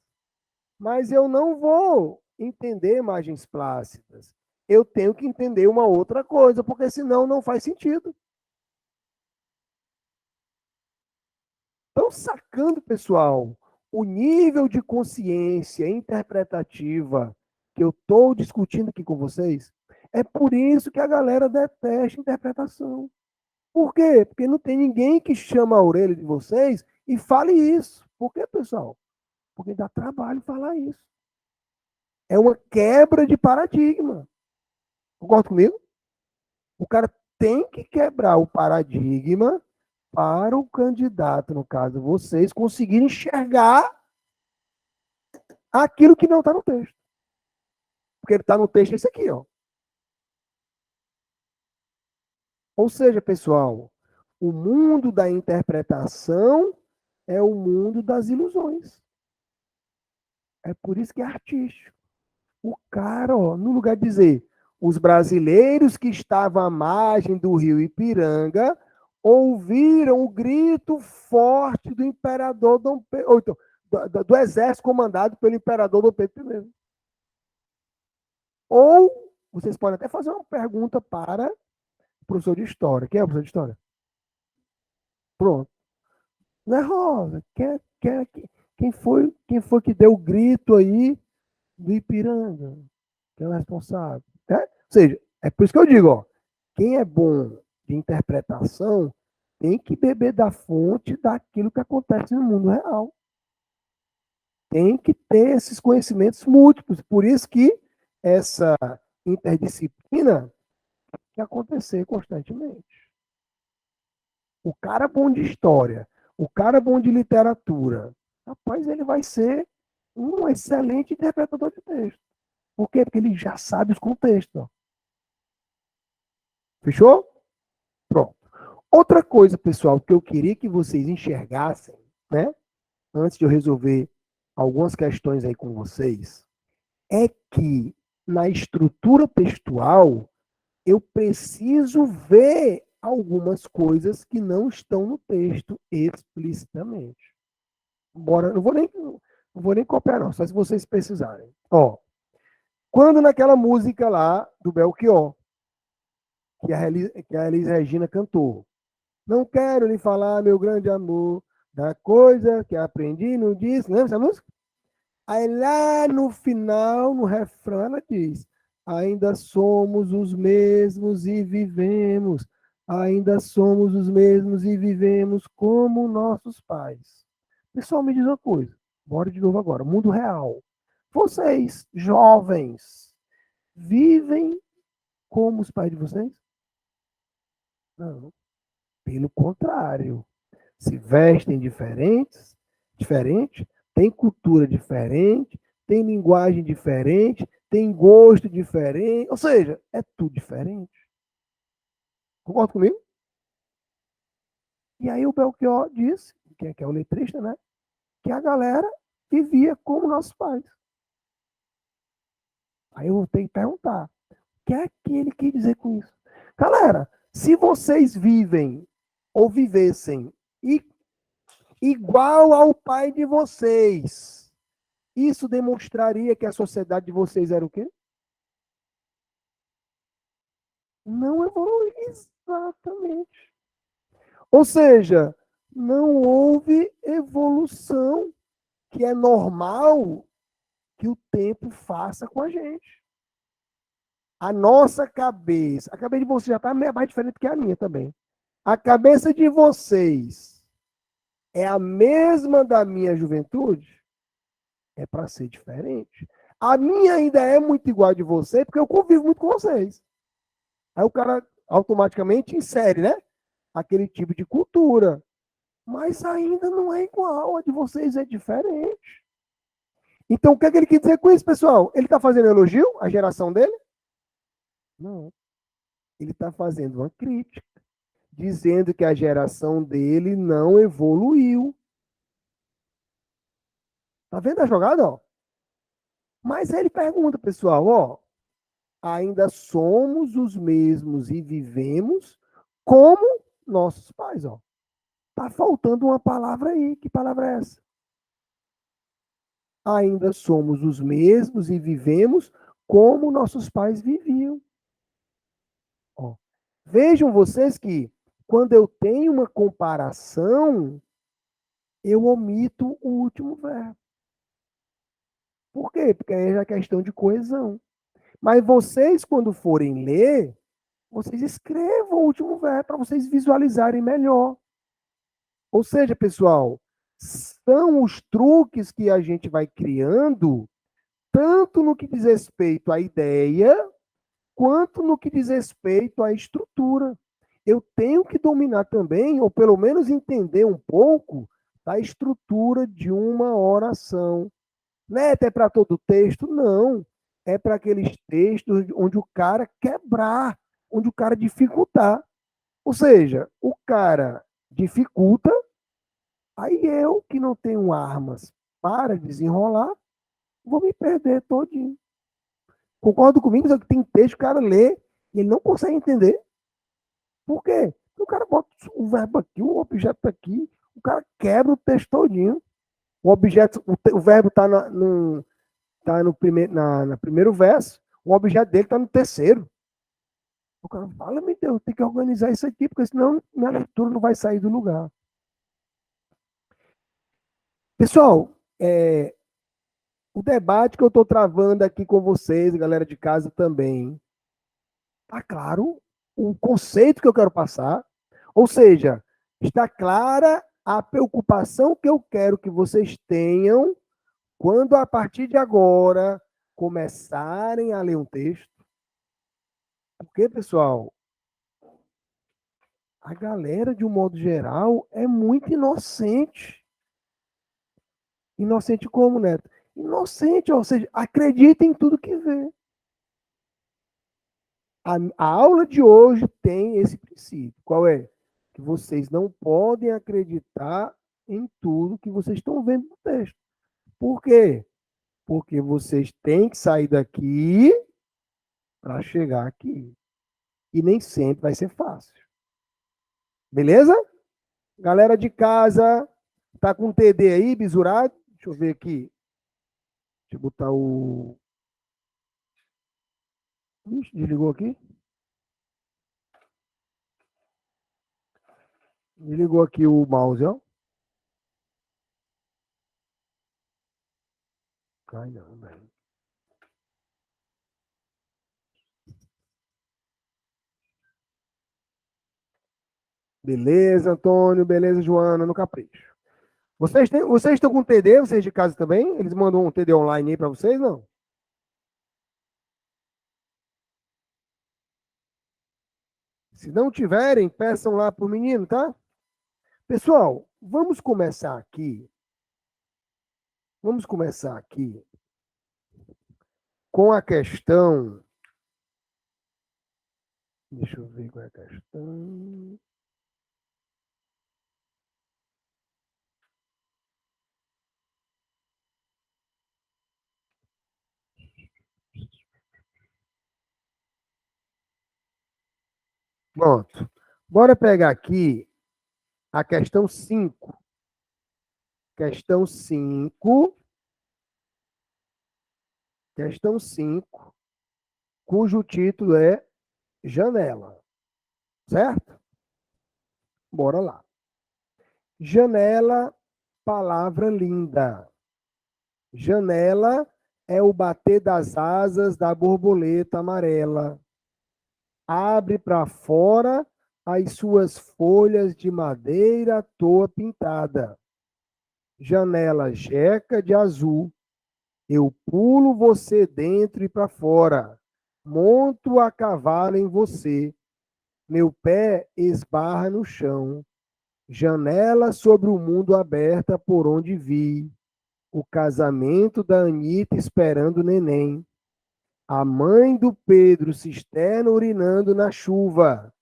mas eu não vou entender margens plácidas. Eu tenho que entender uma outra coisa, porque senão não faz sentido. Estão sacando, pessoal, o nível de consciência interpretativa que eu estou discutindo aqui com vocês? É por isso que a galera detesta interpretação. Por quê? Porque não tem ninguém que chama a orelha de vocês e fale isso. Por quê, pessoal? Porque dá trabalho falar isso. É uma quebra de paradigma. Concorda comigo? O cara tem que quebrar o paradigma para o candidato, no caso vocês, conseguirem enxergar aquilo que não está no texto. Porque ele está no texto esse aqui, ó. Ou seja, pessoal, o mundo da interpretação é o mundo das ilusões. É por isso que é artístico. O cara, ó, no lugar de dizer os brasileiros que estavam à margem do rio Ipiranga ouviram o grito forte do imperador Dom Pedro, ou então, do exército comandado pelo imperador Dom Pedro I. Ou vocês podem até fazer uma pergunta para o professor de história. Quem é o professor de história? Pronto. Não é Rosa. Quem foi que deu o grito aí do Ipiranga? Quem é o responsável? É? Ou seja, é por isso que eu digo, ó, quem é bom de interpretação tem que beber da fonte daquilo que acontece no mundo real. Tem que ter esses conhecimentos múltiplos. Por isso que essa interdisciplina tem que acontecer constantemente. O cara bom de história, o cara bom de literatura, rapaz, ele vai ser um excelente interpretador de texto. Por quê? Porque ele já sabe os contextos. Ó. Fechou? Pronto. Outra coisa, pessoal, que eu queria que vocês enxergassem, né? Antes de eu resolver algumas questões aí com vocês, é que na estrutura textual eu preciso ver algumas coisas que não estão no texto explicitamente. Bora, não vou nem copiar, não, só se vocês precisarem. Ó, quando naquela música lá do Belchior, que a Elis Regina cantou, não quero lhe falar, meu grande amor, da coisa que aprendi no disco. Lembra essa música? Aí lá no final, no refrão, ela diz: ainda somos os mesmos e vivemos. Ainda somos os mesmos e vivemos como nossos pais. Pessoal, me diz uma coisa. Bora de novo agora. Mundo real. Vocês, jovens, vivem como os pais de vocês? Não. Pelo contrário. Se vestem diferente, tem cultura diferente, tem linguagem diferente, tem gosto diferente, ou seja, é tudo diferente. Concorda comigo? E aí o Belchior disse, que é o letrista, né? Que a galera vivia como nossos pais. Aí eu vou ter que perguntar, o que é que ele quis dizer com isso? Galera, se vocês vivem ou vivessem igual ao pai de vocês, isso demonstraria que a sociedade de vocês era o quê? Não evoluiu. Exatamente. Ou seja, não houve evolução. que é normal que o tempo faça com a gente. A nossa cabeça, a cabeça de vocês já está mais diferente que a minha também. A cabeça de vocês é a mesma da minha juventude? É para ser diferente. A minha ainda é muito igual a de você, porque eu convivo muito com vocês. Aí o cara automaticamente insere, né? Aquele tipo de cultura. Mas ainda não é igual, a de vocês é diferente. Então, o que é que ele quer dizer com isso, pessoal? Ele está fazendo elogio à geração dele? Não. Ele está fazendo uma crítica, dizendo que a geração dele não evoluiu. Tá vendo a jogada, ó? Mas aí ele pergunta, pessoal, ó, ainda somos os mesmos e vivemos como nossos pais, ó. Tá faltando uma palavra aí. Que palavra é essa? Ainda somos os mesmos e vivemos como nossos pais viviam. Ó. Vejam vocês que quando eu tenho uma comparação, eu omito o último verbo. Por quê? Porque aí é questão de coesão. Mas vocês, quando forem ler, vocês escrevam o último verbo para vocês visualizarem melhor. Ou seja, pessoal, são os truques que a gente vai criando, tanto no que diz respeito à ideia, quanto no que diz respeito à estrutura. Eu tenho que dominar também, ou pelo menos entender um pouco, da estrutura de uma oração. Não é até para todo texto, não. É para aqueles textos onde o cara quebrar, onde o cara dificultar. Ou seja, o cara dificulta, aí eu, que não tenho armas para desenrolar, vou me perder todinho. Concordo comigo? Só que tem texto que o cara lê e ele não consegue entender. Por quê? Porque o cara bota o verbo aqui, o objeto aqui, o cara quebra o texto todinho. O objeto, o verbo está no primeiro, na primeiro verso, o objeto dele está no terceiro. O cara fala, meu Deus, tem que organizar isso aqui, porque senão minha leitura não vai sair do lugar. Pessoal, o debate que eu estou travando aqui com vocês, galera de casa também, tá claro o conceito que eu quero passar, ou seja, está clara a preocupação que eu quero que vocês tenham quando, a partir de agora, começarem a ler um texto. Porque, pessoal, a galera, de um modo geral, é muito inocente. Inocente como, Neto? Inocente, ou seja, acredita em tudo que vê. A aula de hoje tem esse princípio. Qual é? Que vocês não podem acreditar em tudo que vocês estão vendo no texto. Por quê? Porque vocês têm que sair daqui para chegar aqui. E nem sempre vai ser fácil. Beleza? Galera de casa, tá com TD aí, bisurado? Deixa eu ver aqui. Deixa eu botar o. Ixi, desligou aqui? Desligou aqui o mouse, ó. Cai não, velho. Beleza, Antônio. Beleza, Joana, no capricho. Vocês estão com TD, vocês de casa também? Eles mandam um TD online aí para vocês, não? Se não tiverem, peçam lá pro menino, tá? Pessoal, vamos começar aqui. Vamos começar aqui com a questão. Deixa eu ver qual é a questão. Pronto. Bora pegar aqui a questão 5. Questão 5. Questão 5, cujo título é janela. Certo? Bora lá. Janela, palavra linda. Janela é o bater das asas da borboleta amarela. Abre para fora as suas folhas de madeira à toa pintada. Janela jeca de azul. Eu pulo você dentro e para fora. Monto a cavalo em você. Meu pé esbarra no chão. Janela sobre o mundo aberta por onde vi. O casamento da Anitta esperando o neném. A mãe do Pedro cisterna urinando na chuva.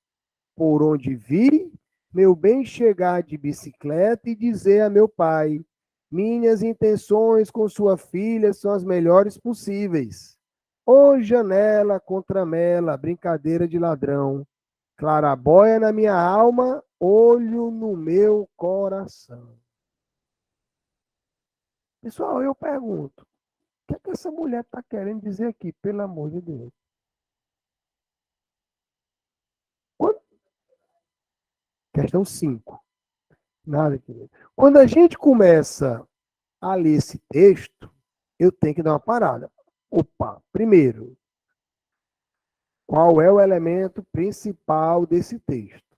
Por onde vi, meu bem chegar de bicicleta e dizer a meu pai: minhas intenções com sua filha são as melhores possíveis. Ô janela contra mela, brincadeira de ladrão. Clarabóia na minha alma, olho no meu coração. Pessoal, eu pergunto, o que é que essa mulher está querendo dizer aqui, pelo amor de Deus? Quando... Questão 5. Nada, querido. Quando a gente começa a ler esse texto, eu tenho que dar uma parada. Opa, primeiro, qual é o elemento principal desse texto?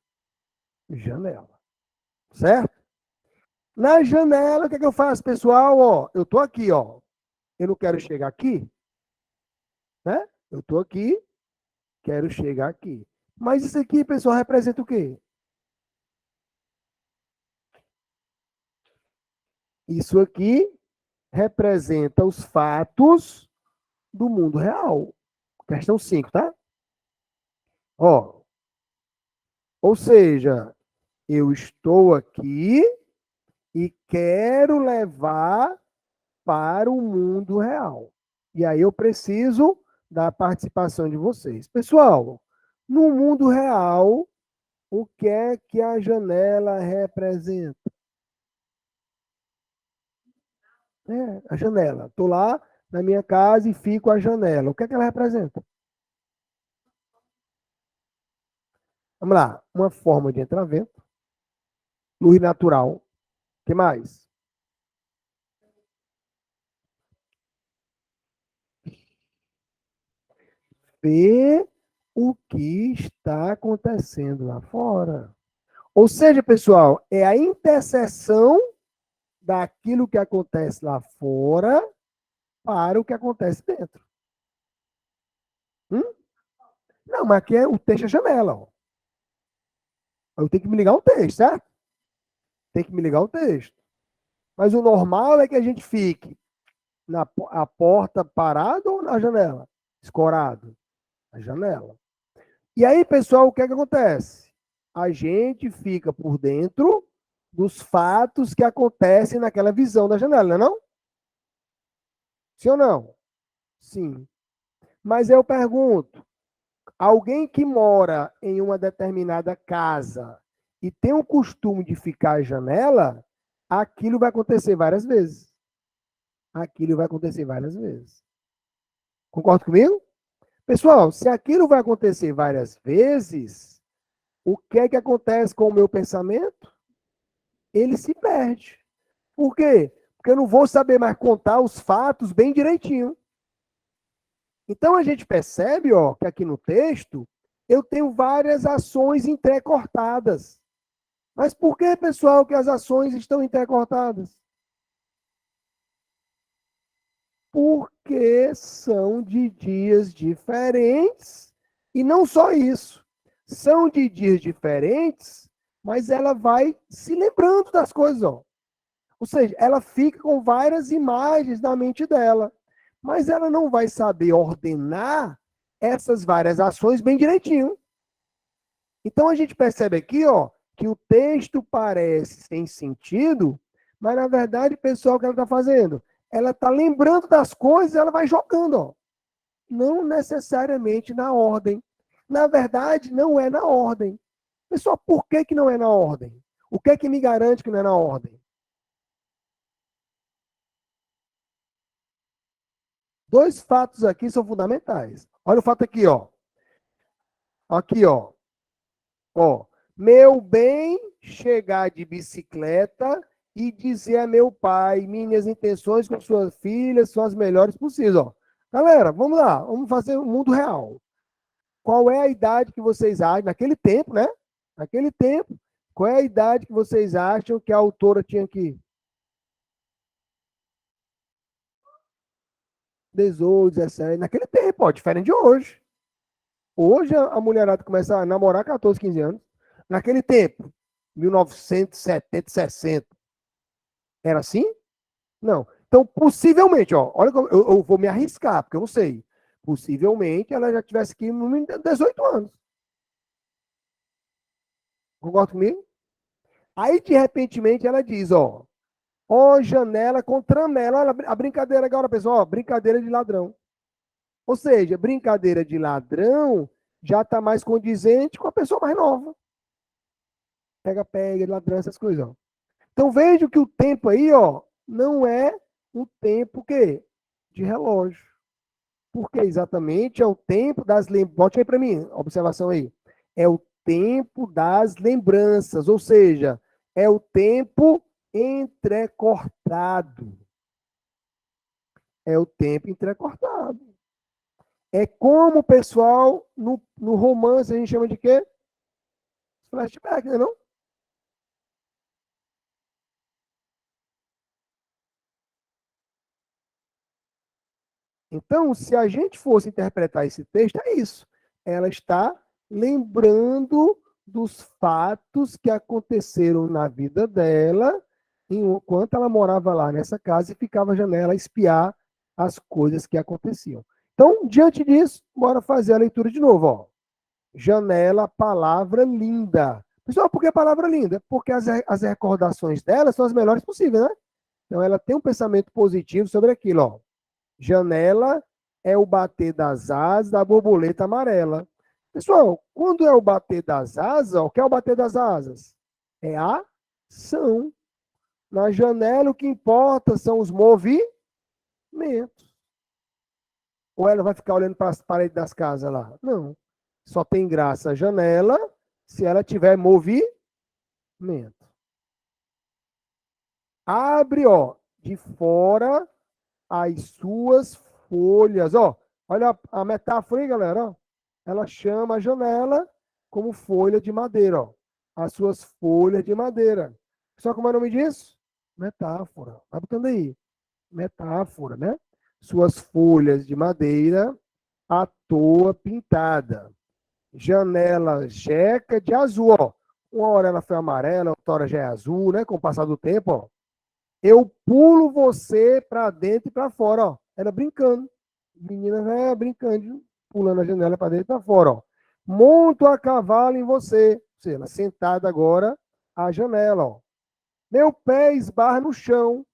Janela. Certo? Na janela, o que é que eu faço, pessoal? Ó, eu estou aqui, ó. Eu não quero chegar aqui, né? Eu estou aqui, quero chegar aqui. Mas isso aqui, pessoal, representa o quê? Isso aqui representa os fatos do mundo real. Questão 5, tá? Ó, ou seja, eu estou aqui e quero levar para o mundo real. E aí eu preciso da participação de vocês. Pessoal, no mundo real, o que é que a janela representa? É, a janela. Estou lá na minha casa e fico a janela. O que é que ela representa? Vamos lá. Uma forma de entrar vento, luz natural. O que mais? Ver o que está acontecendo lá fora. Ou seja, pessoal, é a interseção daquilo que acontece lá fora para o que acontece dentro. Hum? Não, mas aqui é o texto é janela. Ó. Eu tenho que me ligar ao texto, certo? Tem que me ligar ao texto. Mas o normal é que a gente fique na a porta parado ou na janela? Escorado. Na janela. E aí, pessoal, o que é que acontece? A gente fica por dentro dos fatos que acontecem naquela visão da janela, não é não? Sim ou não? Sim. Mas eu pergunto, alguém que mora em uma determinada casa e tem o costume de ficar à janela, aquilo vai acontecer várias vezes. Aquilo vai acontecer várias vezes. Concorda comigo? Pessoal, se aquilo vai acontecer várias vezes, o que é que acontece com o meu pensamento? Ele se perde. Por quê? Porque eu não vou saber mais contar os fatos bem direitinho. Então a gente percebe, ó, que aqui no texto eu tenho várias ações entrecortadas. Mas por que, pessoal, que as ações estão entrecortadas? Porque são de dias diferentes. E não só isso. São de dias diferentes, mas ela vai se lembrando das coisas, ó. Ou seja, ela fica com várias imagens na mente dela, mas ela não vai saber ordenar essas várias ações bem direitinho. Então a gente percebe aqui, ó, que o texto parece sem sentido, mas na verdade, pessoal, o que ela está fazendo? Ela está lembrando das coisas, ela vai jogando, ó. Não necessariamente na ordem. Na verdade, não é na ordem. Pessoal, por que, que não é na ordem? O que é que me garante que não é na ordem? Dois fatos aqui são fundamentais. Olha o fato aqui, ó. Aqui, ó. Ó. Meu bem chegar de bicicleta e dizer a meu pai, minhas intenções com sua filha são as melhores possíveis. Ó. Galera, vamos lá, vamos fazer o mundo real. Qual é a idade que vocês acham, naquele tempo, né? Naquele tempo, qual é a idade que vocês acham que a autora tinha que 18, 17, naquele tempo, ó, diferente de hoje. Hoje a mulherada começa a namorar 14, 15 anos. Naquele tempo, 1970, 60, era assim? Não. Então, possivelmente, ó, olha como eu vou me arriscar, porque eu não sei. Possivelmente ela já tivesse aqui 18 anos. Concorda comigo? Aí, de repentemente, ela diz, ó, janela com tramela. Olha a brincadeira agora, pessoal, ó, brincadeira de ladrão. Ou seja, brincadeira de ladrão já está mais condizente com a pessoa mais nova. Pega, ladrão, essas coisas, ó. Então veja que o tempo aí, ó, não é um tempo que de relógio. Porque exatamente é o tempo das lembranças. Bote aí para mim, observação aí. É o tempo das lembranças, ou seja, é o tempo entrecortado. É o tempo entrecortado. É como o pessoal, no romance, a gente chama de quê? Flashback, né, não? Então, se a gente fosse interpretar esse texto, é isso. Ela está lembrando dos fatos que aconteceram na vida dela, enquanto ela morava lá nessa casa e ficava à janela a espiar as coisas que aconteciam. Então, diante disso, bora fazer a leitura de novo. Ó. Janela, palavra linda. Pessoal, por que palavra linda? Porque as recordações dela são as melhores possíveis, né? Então, ela tem um pensamento positivo sobre aquilo. Ó. Janela é o bater das asas da borboleta amarela. Pessoal, quando é o bater das asas, o que é o bater das asas? É a ação. Na janela, o que importa são os movimentos. Ou ela vai ficar olhando para as paredes das casas lá? Não. Só tem graça a janela se ela tiver movimento. Abre, ó, de fora as suas folhas. Ó, olha a metáfora aí, galera. Ó. Ela chama a janela como folha de madeira. Ó. As suas folhas de madeira. Só como é o nome disso? Metáfora. Vai botando aí. Metáfora, né? Suas folhas de madeira à toa pintada. Janela jeca de azul. Ó. Uma hora ela foi amarela, outra hora já é azul, né? Com o passar do tempo, ó. Eu pulo você para dentro e para fora, ó. Ela brincando. Menina vai brincando, pulando a janela para dentro e para fora, ó. Monto a cavalo em você. Ou seja, ela sentada agora à janela, ó. Meu pé esbarra no chão.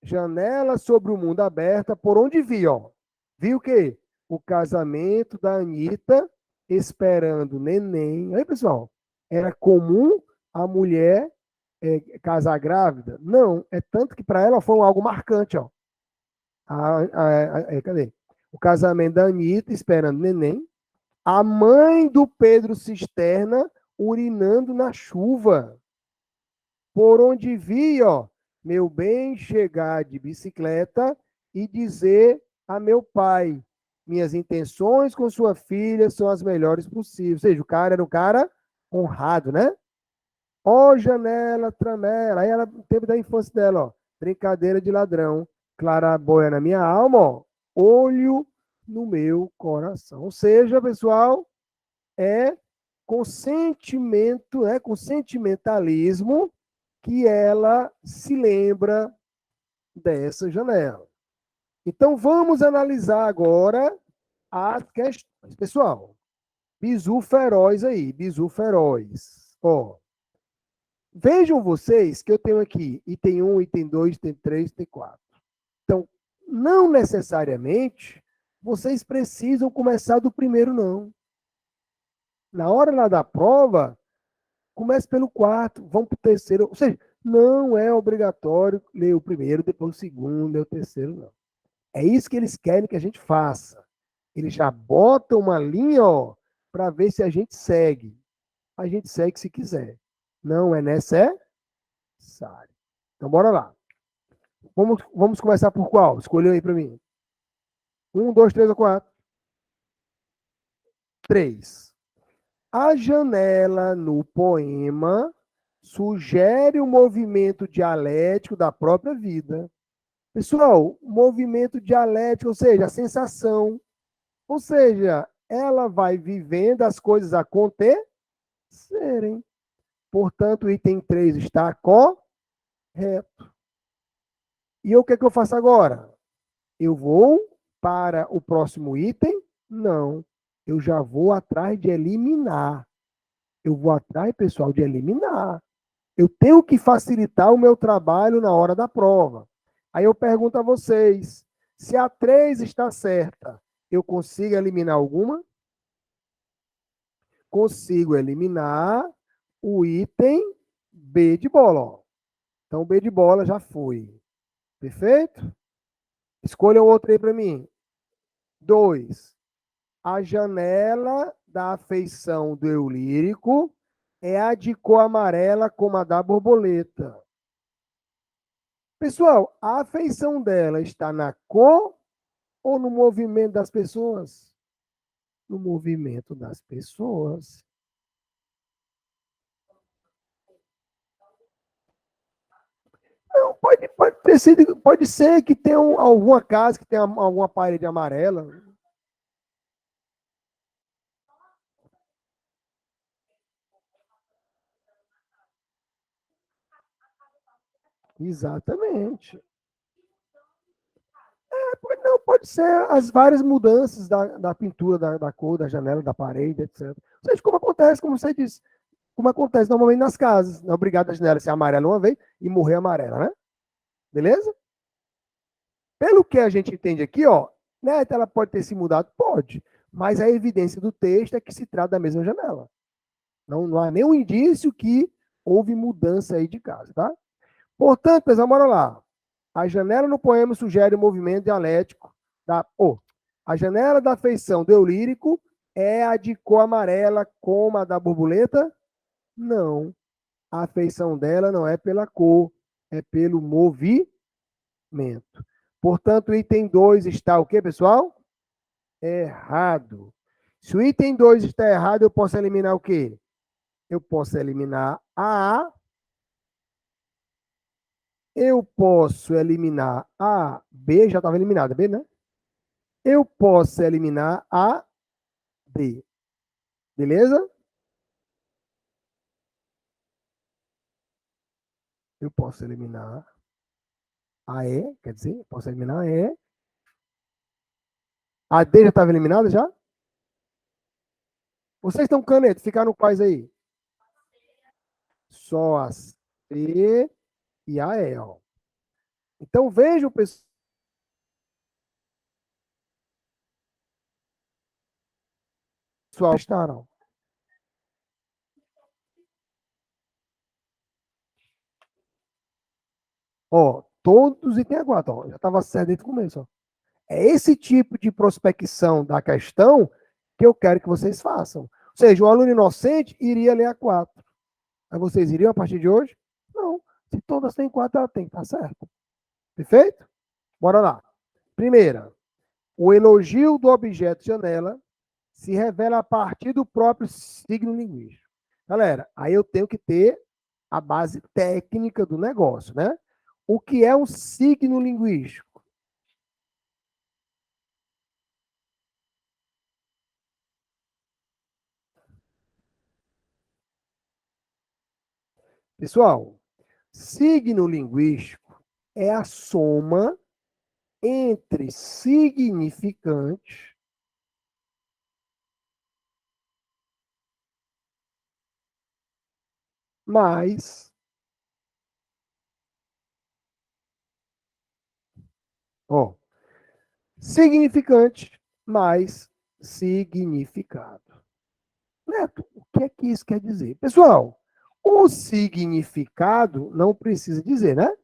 Janela sobre o mundo aberta, por onde vi, ó. Viu o quê? O casamento da Anitta esperando o neném. Aí, pessoal, era comum a mulher casar grávida? Não, é tanto que para ela foi algo marcante, ó. Cadê? O casamento da Anitta esperando neném, a mãe do Pedro Cisterna urinando na chuva, por onde vi, ó, meu bem chegar de bicicleta e dizer a meu pai, minhas intenções com sua filha são as melhores possíveis. Ou seja, o cara era um cara honrado, né? Ó, janela, tramela. Aí ela, no tempo da infância dela, ó. Brincadeira de ladrão. Claraboia na minha alma, ó. Olho no meu coração. Ou seja, pessoal, é com sentimento, com sentimentalismo que ela se lembra dessa janela. Então, vamos analisar agora as questões. Pessoal, bizu feroz aí, bizu feroz. Ó, vejam vocês que eu tenho aqui item 1, item 2, item 3, item 4. Então, não necessariamente vocês precisam começar do primeiro, não. Na hora lá da prova, comece pelo quarto, vão para o terceiro. Ou seja, não é obrigatório ler o primeiro, depois o segundo, o terceiro, não. É isso que eles querem que a gente faça. Eles já botam uma linha, ó, para ver se a gente segue. A gente segue se quiser. Não é necessário. necessário. Então, bora lá. Vamos começar por qual? Escolheu aí para mim. 1, 2, 3 ou 4? 3. A janela no poema sugere o movimento dialético da própria vida. Pessoal, movimento dialético, ou seja, a sensação. Ou seja, ela vai vivendo as coisas acontecerem. Portanto, o item 3 está correto. E o que é que eu faço agora? Eu vou para o próximo item? Não. Eu já vou atrás de eliminar. Eu vou atrás, pessoal, de eliminar. Eu tenho que facilitar o meu trabalho na hora da prova. Aí eu pergunto a vocês: se a 3 está certa, eu consigo eliminar alguma? Consigo eliminar o item B de bola. Ó. Então, B de bola já foi. Perfeito? Escolha outro aí para mim. 2. A janela da afeição do eu lírico é a de cor amarela como a da borboleta. Pessoal, a afeição dela está na cor ou no movimento das pessoas? No movimento das pessoas. Não, pode ser que tenha alguma casa que tenha alguma parede amarela. Exatamente. Não, pode ser as várias mudanças da pintura, da cor, da janela, da parede, etc. Ou seja, como acontece, como você disse, como acontece normalmente nas casas. Não é obrigado a janela ser amarela uma vez e morrer amarela, né? Beleza? Pelo que a gente entende aqui, ó, né, ela pode ter se mudado? Pode. Mas a evidência do texto é que se trata da mesma janela. Não há nenhum indício que houve mudança aí de casa, tá? Portanto, pessoal, bora lá. A janela no poema sugere o movimento dialético da. A janela da feição do eu lírico é a de cor amarela como a da borboleta? Não. A feição dela não é pela cor, é pelo movimento. Portanto, o item 2 está o quê, pessoal? Errado. Se o item 2 está errado, eu posso eliminar o quê? Eu posso eliminar a A. Eu posso eliminar a B, já estava eliminada, B, né? Eu posso eliminar a D. Beleza? Eu posso eliminar a E, quer dizer, posso eliminar a E. A D já estava eliminada já? Vocês estão caneta, ficaram quais aí? Só a C e a E, ó. Então vejam, pessoal, estaram. Ó, todos e tem a 4, ó. Já estava certo desde o começo, ó. É esse tipo de prospecção da questão que eu quero que vocês façam. Ou seja, o aluno inocente iria ler a 4. Mas vocês iriam a partir de hoje? Não. Se todas têm 4, ela tem que estar certa. Perfeito? Bora lá. Primeira, o elogio do objeto janela se revela a partir do próprio signo linguístico. Galera, aí eu tenho que ter a base técnica do negócio, né? O que é um signo linguístico? Pessoal, signo linguístico é a soma entre significante mais, ó, significante mais significado. Neto, o que é que isso quer dizer? Pessoal, o significado não precisa dizer, né?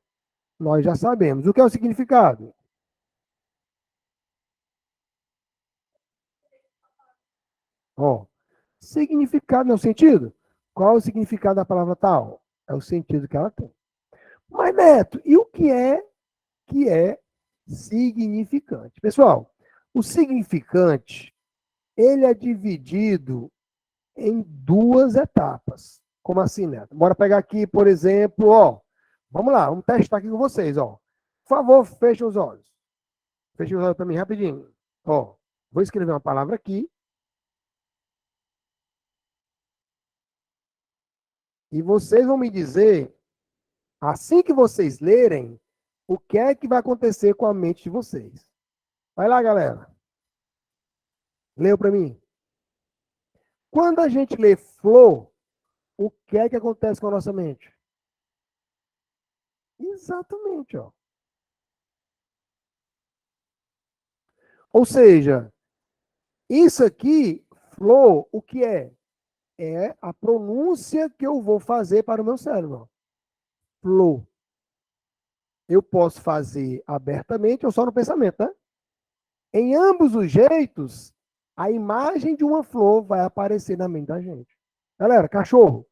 Nós já sabemos. O que é o significado? Ó, significado não é o sentido? Qual é o significado da palavra tal? É o sentido que ela tem. Mas, Neto, e o que é significante? Pessoal, o significante, ele é dividido em duas etapas. Como assim, Neto? Bora pegar aqui, por exemplo, ó. Vamos lá, vamos testar aqui com vocês, ó. Por favor, fechem os olhos. Fechem os olhos para mim rapidinho. Ó, vou escrever uma palavra aqui e vocês vão me dizer, assim que vocês lerem, o que é que vai acontecer com a mente de vocês. Vai lá, galera. Leu para mim. Quando a gente lê flor, o que é que acontece com a nossa mente? Exatamente, ó. Ou seja, isso aqui, flor, o que é? É a pronúncia que eu vou fazer para o meu cérebro. Flor. Eu posso fazer abertamente ou só no pensamento, né? Em ambos os jeitos, a imagem de uma flor vai aparecer na mente da gente. Galera, cachorro.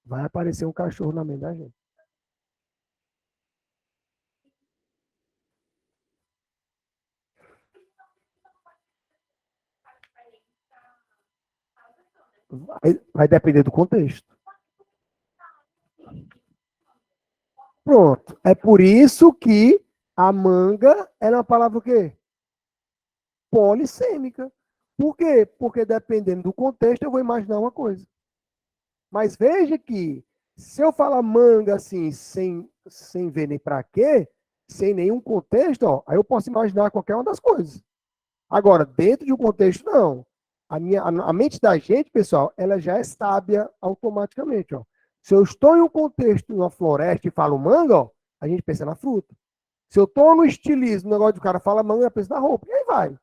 Vai aparecer um cachorro na mente da gente. Vai depender do contexto. Pronto. É por isso que a manga é uma palavra o quê? Polissêmica. Por quê? Porque dependendo do contexto, eu vou imaginar uma coisa. Mas veja que, se eu falar manga assim, sem ver nem para quê, sem nenhum contexto, ó, aí eu posso imaginar qualquer uma das coisas. Agora, dentro de um contexto, não. A mente da gente, pessoal, ela já é sábia automaticamente. Ó. Se eu estou em um contexto, numa floresta e falo manga, ó, a gente pensa na fruta. Se eu estou no estilismo, no negócio do cara fala manga, eu penso na roupa. E aí vai.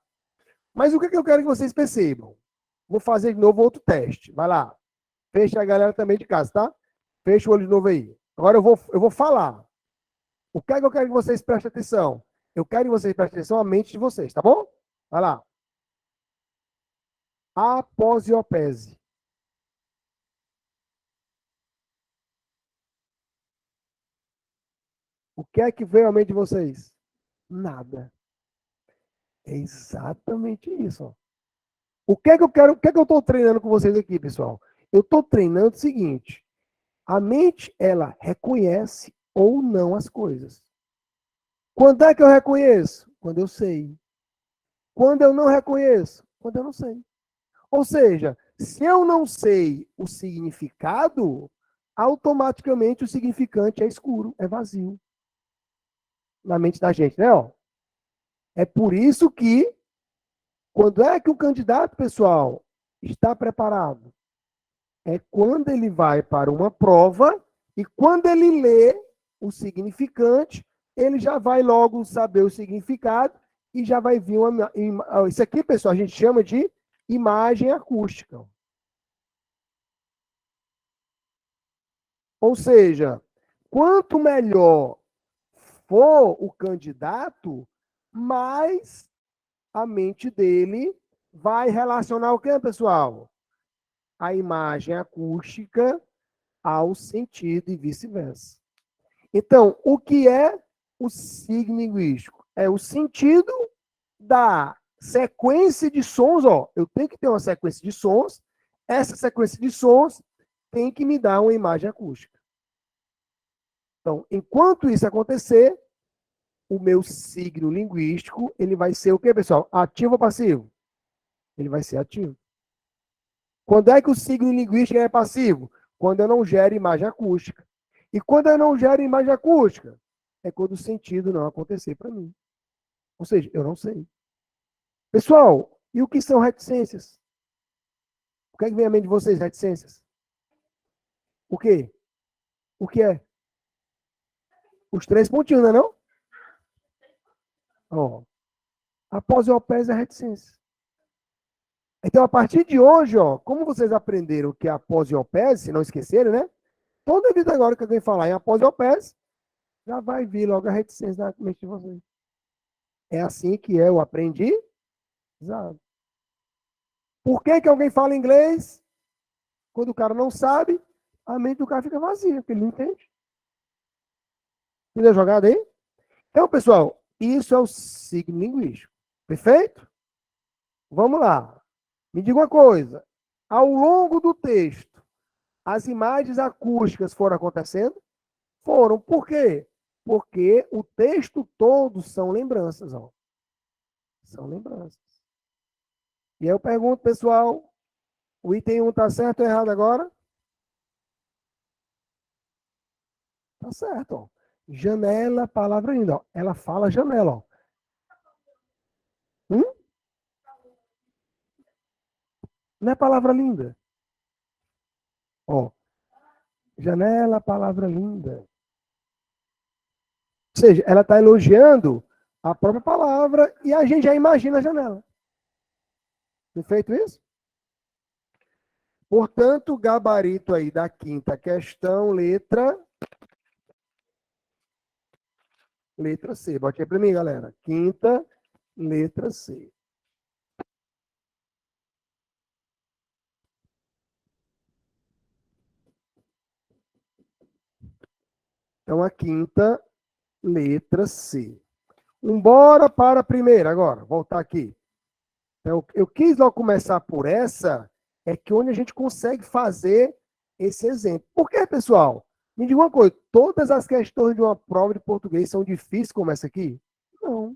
Mas o que eu quero que vocês percebam? Vou fazer de novo outro teste. Vai lá. Fecha a galera também de casa, tá? Fecha o olho de novo aí. Agora eu vou falar. O que é que eu quero que vocês prestem atenção? Eu quero que vocês prestem atenção à mente de vocês, tá bom? Vai lá. Aposiopese. O que é que veio à mente de vocês? Nada. É exatamente isso. Ó. O que é que eu quero, o que é que eu estou treinando com vocês aqui, pessoal? Eu estou treinando o seguinte: a mente, ela reconhece ou não as coisas. Quando é que eu reconheço? Quando eu sei. Quando eu não reconheço? Quando eu não sei. Ou seja, se eu não sei o significado, automaticamente o significante é escuro, é vazio na mente da gente, né? Ó? É por isso que, quando é que o candidato, pessoal, está preparado? É quando ele vai para uma prova e quando ele lê o significante, ele já vai logo saber o significado e já vai vir uma. Isso aqui, pessoal, a gente chama de imagem acústica. Ou seja, quanto melhor for o candidato, mais a mente dele vai relacionar o que, pessoal? A imagem acústica ao sentido e vice-versa. Então, o que é o signo linguístico? É o sentido da sequência de sons, ó. Eu tenho que ter uma sequência de sons. Essa sequência de sons tem que me dar uma imagem acústica. Então, enquanto isso acontecer, o meu signo linguístico, ele vai ser o quê, pessoal? Ativo ou passivo? Ele vai ser ativo. Quando é que o signo linguístico é passivo? Quando eu não gero imagem acústica. E quando eu não gero imagem acústica? É quando o sentido não acontecer para mim. Ou seja, eu não sei. Pessoal, e o que são reticências? O que é que vem à mente de vocês, reticências? O quê? O que é? Os três pontinhos, não é não? Ó, após o pés é reticência. Então, a partir de hoje, ó, como vocês aprenderam que é após o pés, se não esquecerem, né? Toda vida agora que alguém falar em após o pés, já vai vir logo a reticência na mente de vocês. É assim que eu aprendi. Exato. Por que que alguém fala inglês? Quando o cara não sabe, a mente do cara fica vazia, porque ele não entende. Entendeu a jogada aí? Então, pessoal, isso é o signo linguístico. Perfeito? Vamos lá. Me diga uma coisa. Ao longo do texto, as imagens acústicas foram acontecendo? Foram. Por quê? Porque o texto todo são lembranças. Ó. São lembranças. E aí eu pergunto, pessoal, o item 1 está certo ou errado agora? Tá certo, ó. Janela, palavra linda, ó. Ela fala janela, ó. Hum? Não é palavra linda. Ó, janela, palavra linda. Ou seja, ela está elogiando a própria palavra e a gente já imagina a janela. Perfeito isso? Portanto, o gabarito aí da quinta questão, letra C. Bote aí para mim, galera. Quinta, letra C. Então, a quinta, letra C. Embora para a primeira agora. Voltar aqui. Então, eu quis logo começar por essa, é que onde a gente consegue fazer esse exemplo. Por quê, pessoal? Me diga uma coisa, todas as questões de uma prova de português são difíceis como essa aqui? Não,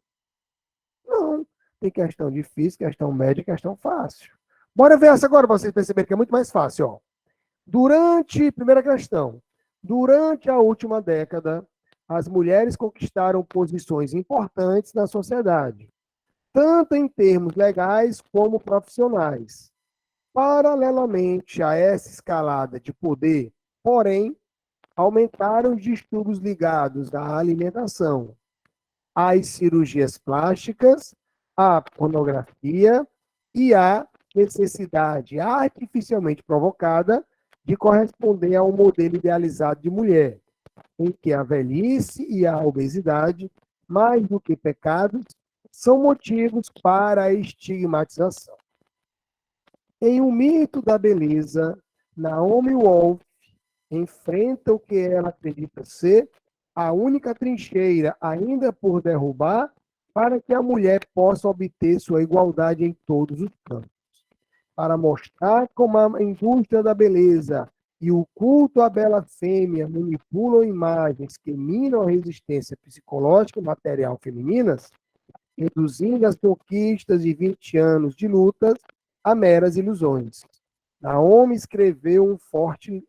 não. Tem questão difícil, questão média, questão fácil. Bora ver essa agora, para vocês perceberem que é muito mais fácil. Ó. Primeira questão, durante a última década, as mulheres conquistaram posições importantes na sociedade, tanto em termos legais como profissionais. Paralelamente a essa escalada de poder, porém, aumentaram os distúrbios ligados à alimentação, às cirurgias plásticas, à pornografia e à necessidade artificialmente provocada de corresponder a um modelo idealizado de mulher, em que a velhice e a obesidade, mais do que pecados, são motivos para a estigmatização. Em O Mito da Beleza, Naomi Wolf enfrenta o que ela acredita ser a única trincheira ainda por derrubar para que a mulher possa obter sua igualdade em todos os campos. Para mostrar como a indústria da beleza e o culto à bela fêmea manipulam imagens que minam a resistência psicológica e material femininas, reduzindo as conquistas de 20 anos de lutas a meras ilusões. Naomi escreveu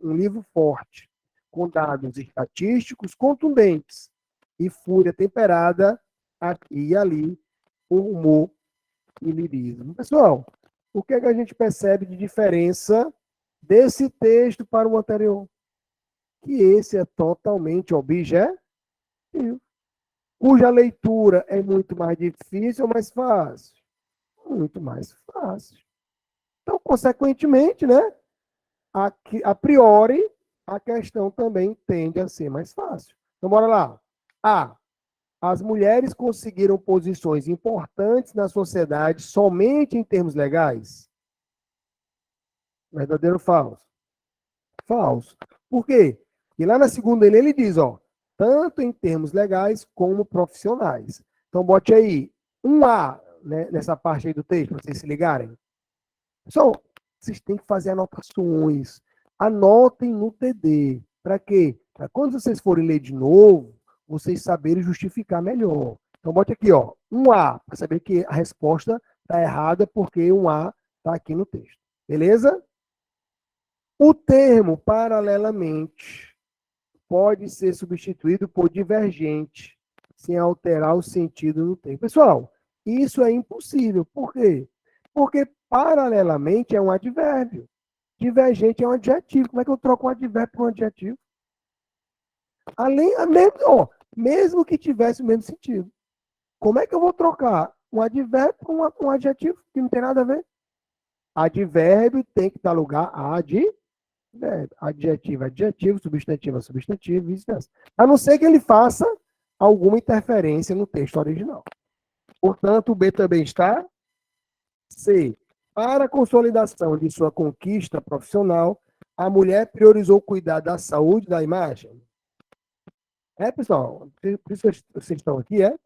um livro forte, com dados estatísticos contundentes e fúria temperada aqui e ali por humor e lirismo. Pessoal, o que é que a gente percebe de diferença desse texto para o anterior? Que esse é totalmente objetivo, cuja leitura é muito mais difícil ou mais fácil? Muito mais fácil. Então, consequentemente, né, a priori, a questão também tende a ser mais fácil. Então, bora lá. A. As mulheres conseguiram posições importantes na sociedade somente em termos legais? Verdadeiro ou falso? Falso. Por quê? E lá na segunda ele diz, ó, tanto em termos legais como profissionais. Então, bote aí um A, né, nessa parte aí do texto, para vocês se ligarem. Pessoal, vocês têm que fazer anotações. Anotem no TD. Para quê? Para quando vocês forem ler de novo, vocês saberem justificar melhor. Então, bote aqui, ó, um A, para saber que a resposta está errada, porque um A está aqui no texto. Beleza? O termo paralelamente pode ser substituído por divergente, sem alterar o sentido do termo. Pessoal, isso é impossível. Por quê? Porque paralelamente é um advérbio. Divergente é um adjetivo. Como é que eu troco um advérbio por um adjetivo? Mesmo que tivesse o mesmo sentido. Como é que eu vou trocar um advérbio por um adjetivo que não tem nada a ver? Advérbio tem que dar lugar a adjetivo. Adjetivo, adjetivo, substantivo, substantivo, vice-versa. A não ser que ele faça alguma interferência no texto original. Portanto, o B também está. C. Para a consolidação de sua conquista profissional, a mulher priorizou cuidar da saúde da imagem? Pessoal? Por isso que vocês estão aqui, é?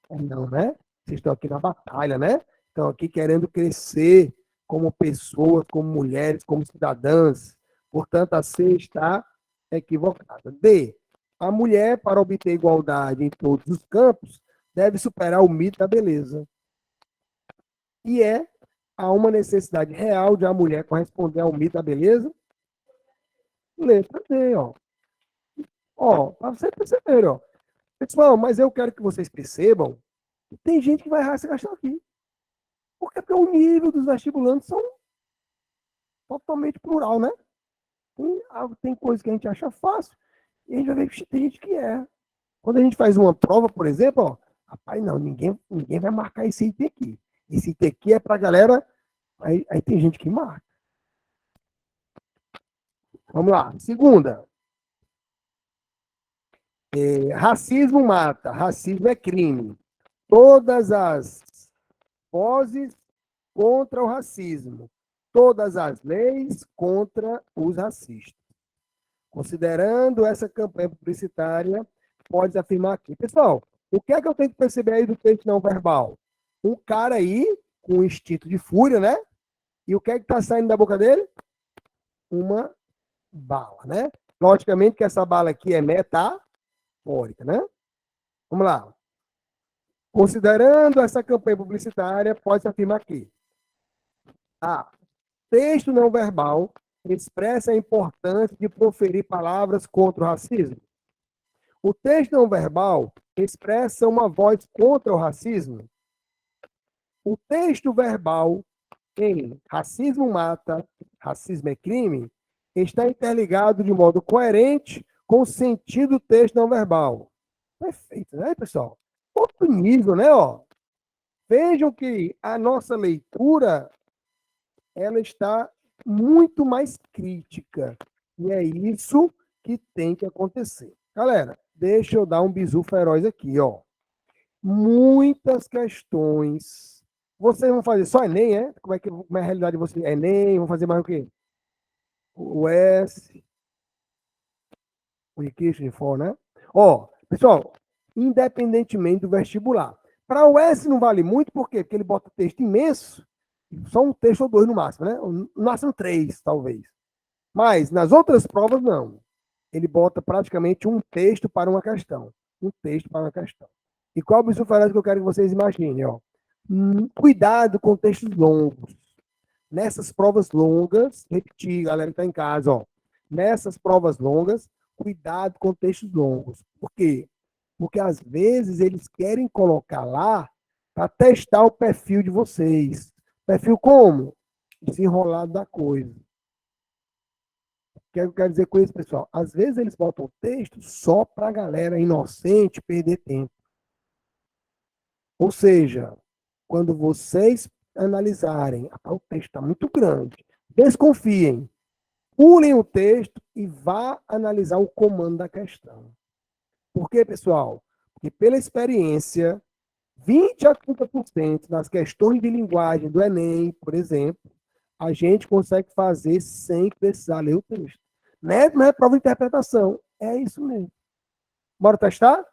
Não, né? Vocês estão aqui na batalha, né? Estão aqui querendo crescer como pessoas, como mulheres, como cidadãs. Portanto, a C está equivocada. D. A mulher, para obter igualdade em todos os campos, deve superar o mito da beleza. E há uma necessidade real de a mulher corresponder ao mito da beleza? Letra D, ó. Ó, para vocês perceberem, ó. Pessoal, mas eu quero que vocês percebam que tem gente que vai errar essa questão aqui. Porque o nível dos vestibulantes são totalmente plural, né? Tem coisa que a gente acha fácil e a gente vai ver que tem gente que é. Quando a gente faz uma prova, por exemplo, ó, rapaz, não, ninguém vai marcar esse item aqui. Esse item aqui é pra galera. Aí tem gente que marca. Vamos lá. Segunda. Racismo mata. Racismo é crime. Todas as vozes contra o racismo. Todas as leis contra os racistas. Considerando essa campanha publicitária, pode afirmar aqui. Pessoal, o que é que eu tenho que perceber aí do texto não verbal? Um cara aí com um instinto de fúria, né? E o que é que está saindo da boca dele? Uma bala, né? Logicamente que essa bala aqui é metafórica, né? Vamos lá. Considerando essa campanha publicitária, pode-se afirmar que A. Texto não verbal expressa a importância de proferir palavras contra o racismo. O texto não verbal expressa uma voz contra o racismo. O texto verbal em Racismo Mata, Racismo é Crime está interligado de modo coerente com o sentido do texto não verbal. Perfeito, né, pessoal? Outro nível, né? Ó. Vejam que a nossa leitura ela está muito mais crítica. E é isso que tem que acontecer. Galera, deixa eu dar um bisu feroz aqui, ó. Muitas questões. Vocês vão fazer só Enem, é? Como é a realidade de vocês? Enem, vão fazer mais o quê? O S, o Requisition for, né? Ó, pessoal, independentemente do vestibular. Para o S não vale muito, por quê? Porque ele bota texto imenso, só um texto ou dois no máximo, né? No máximo três, talvez. Mas nas outras provas, não. Ele bota praticamente um texto para uma questão. Um texto para uma questão. E qual é o bicho que eu quero que vocês imaginem? Ó? Cuidado com textos longos. Nessas provas longas, repetir, galera que está em casa, ó. Nessas provas longas, cuidado com textos longos. Por quê? Porque às vezes eles querem colocar lá para testar o perfil de vocês. Perfil como? Desenrolado da coisa. O que eu quero dizer com isso, pessoal? Às vezes eles botam texto só para a galera inocente perder tempo. Ou seja, quando vocês analisarem, o texto está muito grande, desconfiem, pulem o texto e vá analisar o comando da questão. Por quê, pessoal? Porque pela experiência, 20 a 30% das questões de linguagem do Enem, por exemplo, a gente consegue fazer sem precisar ler o texto. Não é prova de interpretação, é isso mesmo. Bora testar?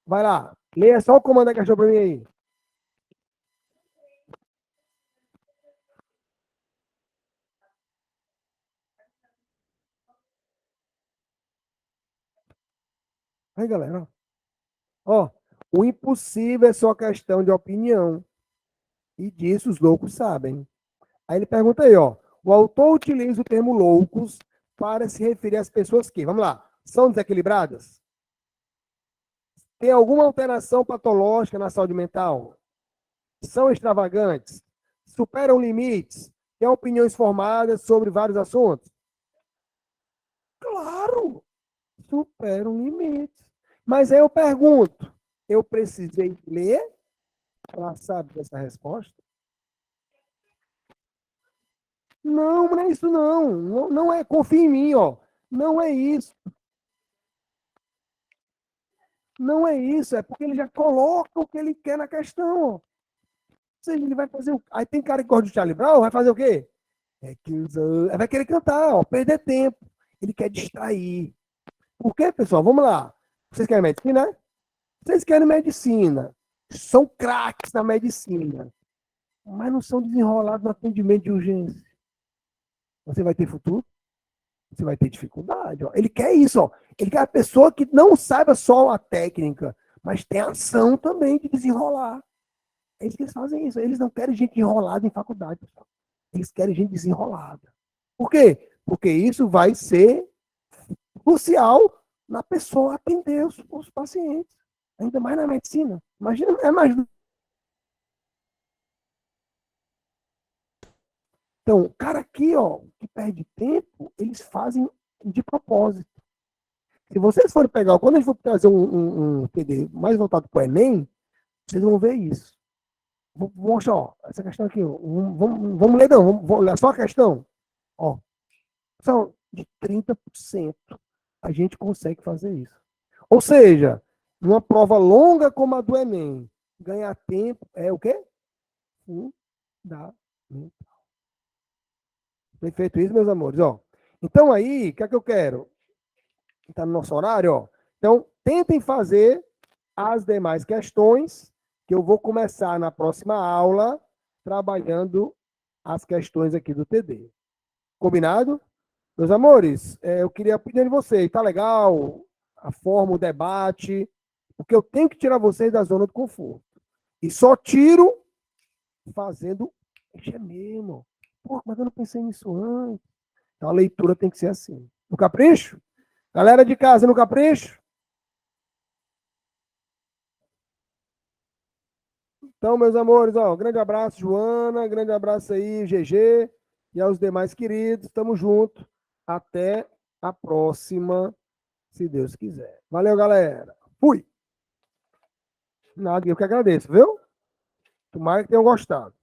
Vai lá, leia só o comando da questão para mim aí. Aí, galera. Ó, o impossível é só questão de opinião. E disso os loucos sabem. Aí ele pergunta aí, ó. O autor utiliza o termo loucos para se referir às pessoas que, vamos lá, são desequilibradas? Tem alguma alteração patológica na saúde mental? São extravagantes? Superam limites? Têm opiniões formadas sobre vários assuntos? Claro! Superam limites. Mas aí eu pergunto, eu precisei ler para saber essa resposta? Não, não é isso não. Não é, confia em mim, ó. Não é isso. Não é isso, é porque ele já coloca o que ele quer na questão, ó. Ou seja, ele vai fazer o... Aí tem cara que gosta de Charlie Brown, vai fazer o quê? Vai querer cantar, ó, perder tempo. Ele quer distrair. Por quê, pessoal? Vamos lá. Vocês querem medicina, né? Vocês querem medicina. São craques na medicina. Mas não são desenrolados no atendimento de urgência. Você vai ter futuro? Você vai ter dificuldade. Ó. Ele quer isso. Ó. Ele quer a pessoa que não saiba só a técnica, mas tem ação também de desenrolar. Eles fazem isso. Eles não querem gente enrolada em faculdade, pessoal. Eles querem gente desenrolada. Por quê? Porque isso vai ser crucial na pessoa atender os pacientes. Ainda mais na medicina. Imagina, é mais. Então, o cara aqui, ó, que perde tempo, eles fazem de propósito. Se vocês forem pegar, quando a gente for trazer um TD mais voltado para o Enem, vocês vão ver isso. Vou mostrar, ó, essa questão aqui, ó, vamos ler, não, vamos ler só a questão. Ó, são de 30% a gente consegue fazer isso. Ou seja, numa prova longa como a do Enem, ganhar tempo é o quê? Fundamental. Bem feito isso, meus amores, ó. Então aí, o que é que eu quero? Está no nosso horário, ó. Então, tentem fazer as demais questões, que eu vou começar na próxima aula, trabalhando as questões aqui do TD. Combinado? Meus amores, eu queria pedir de vocês, tá legal a forma, o debate, porque eu tenho que tirar vocês da zona do conforto. E só tiro fazendo, é mesmo. Pô, mas eu não pensei nisso antes. Então a leitura tem que ser assim. No capricho? Galera de casa, no capricho? Então, meus amores, ó, grande abraço, Joana, grande abraço aí, GG, e aos demais queridos. Tamo junto. Até a próxima, se Deus quiser. Valeu, galera. Fui. Nada, eu que agradeço, viu? Tomara que tenham gostado.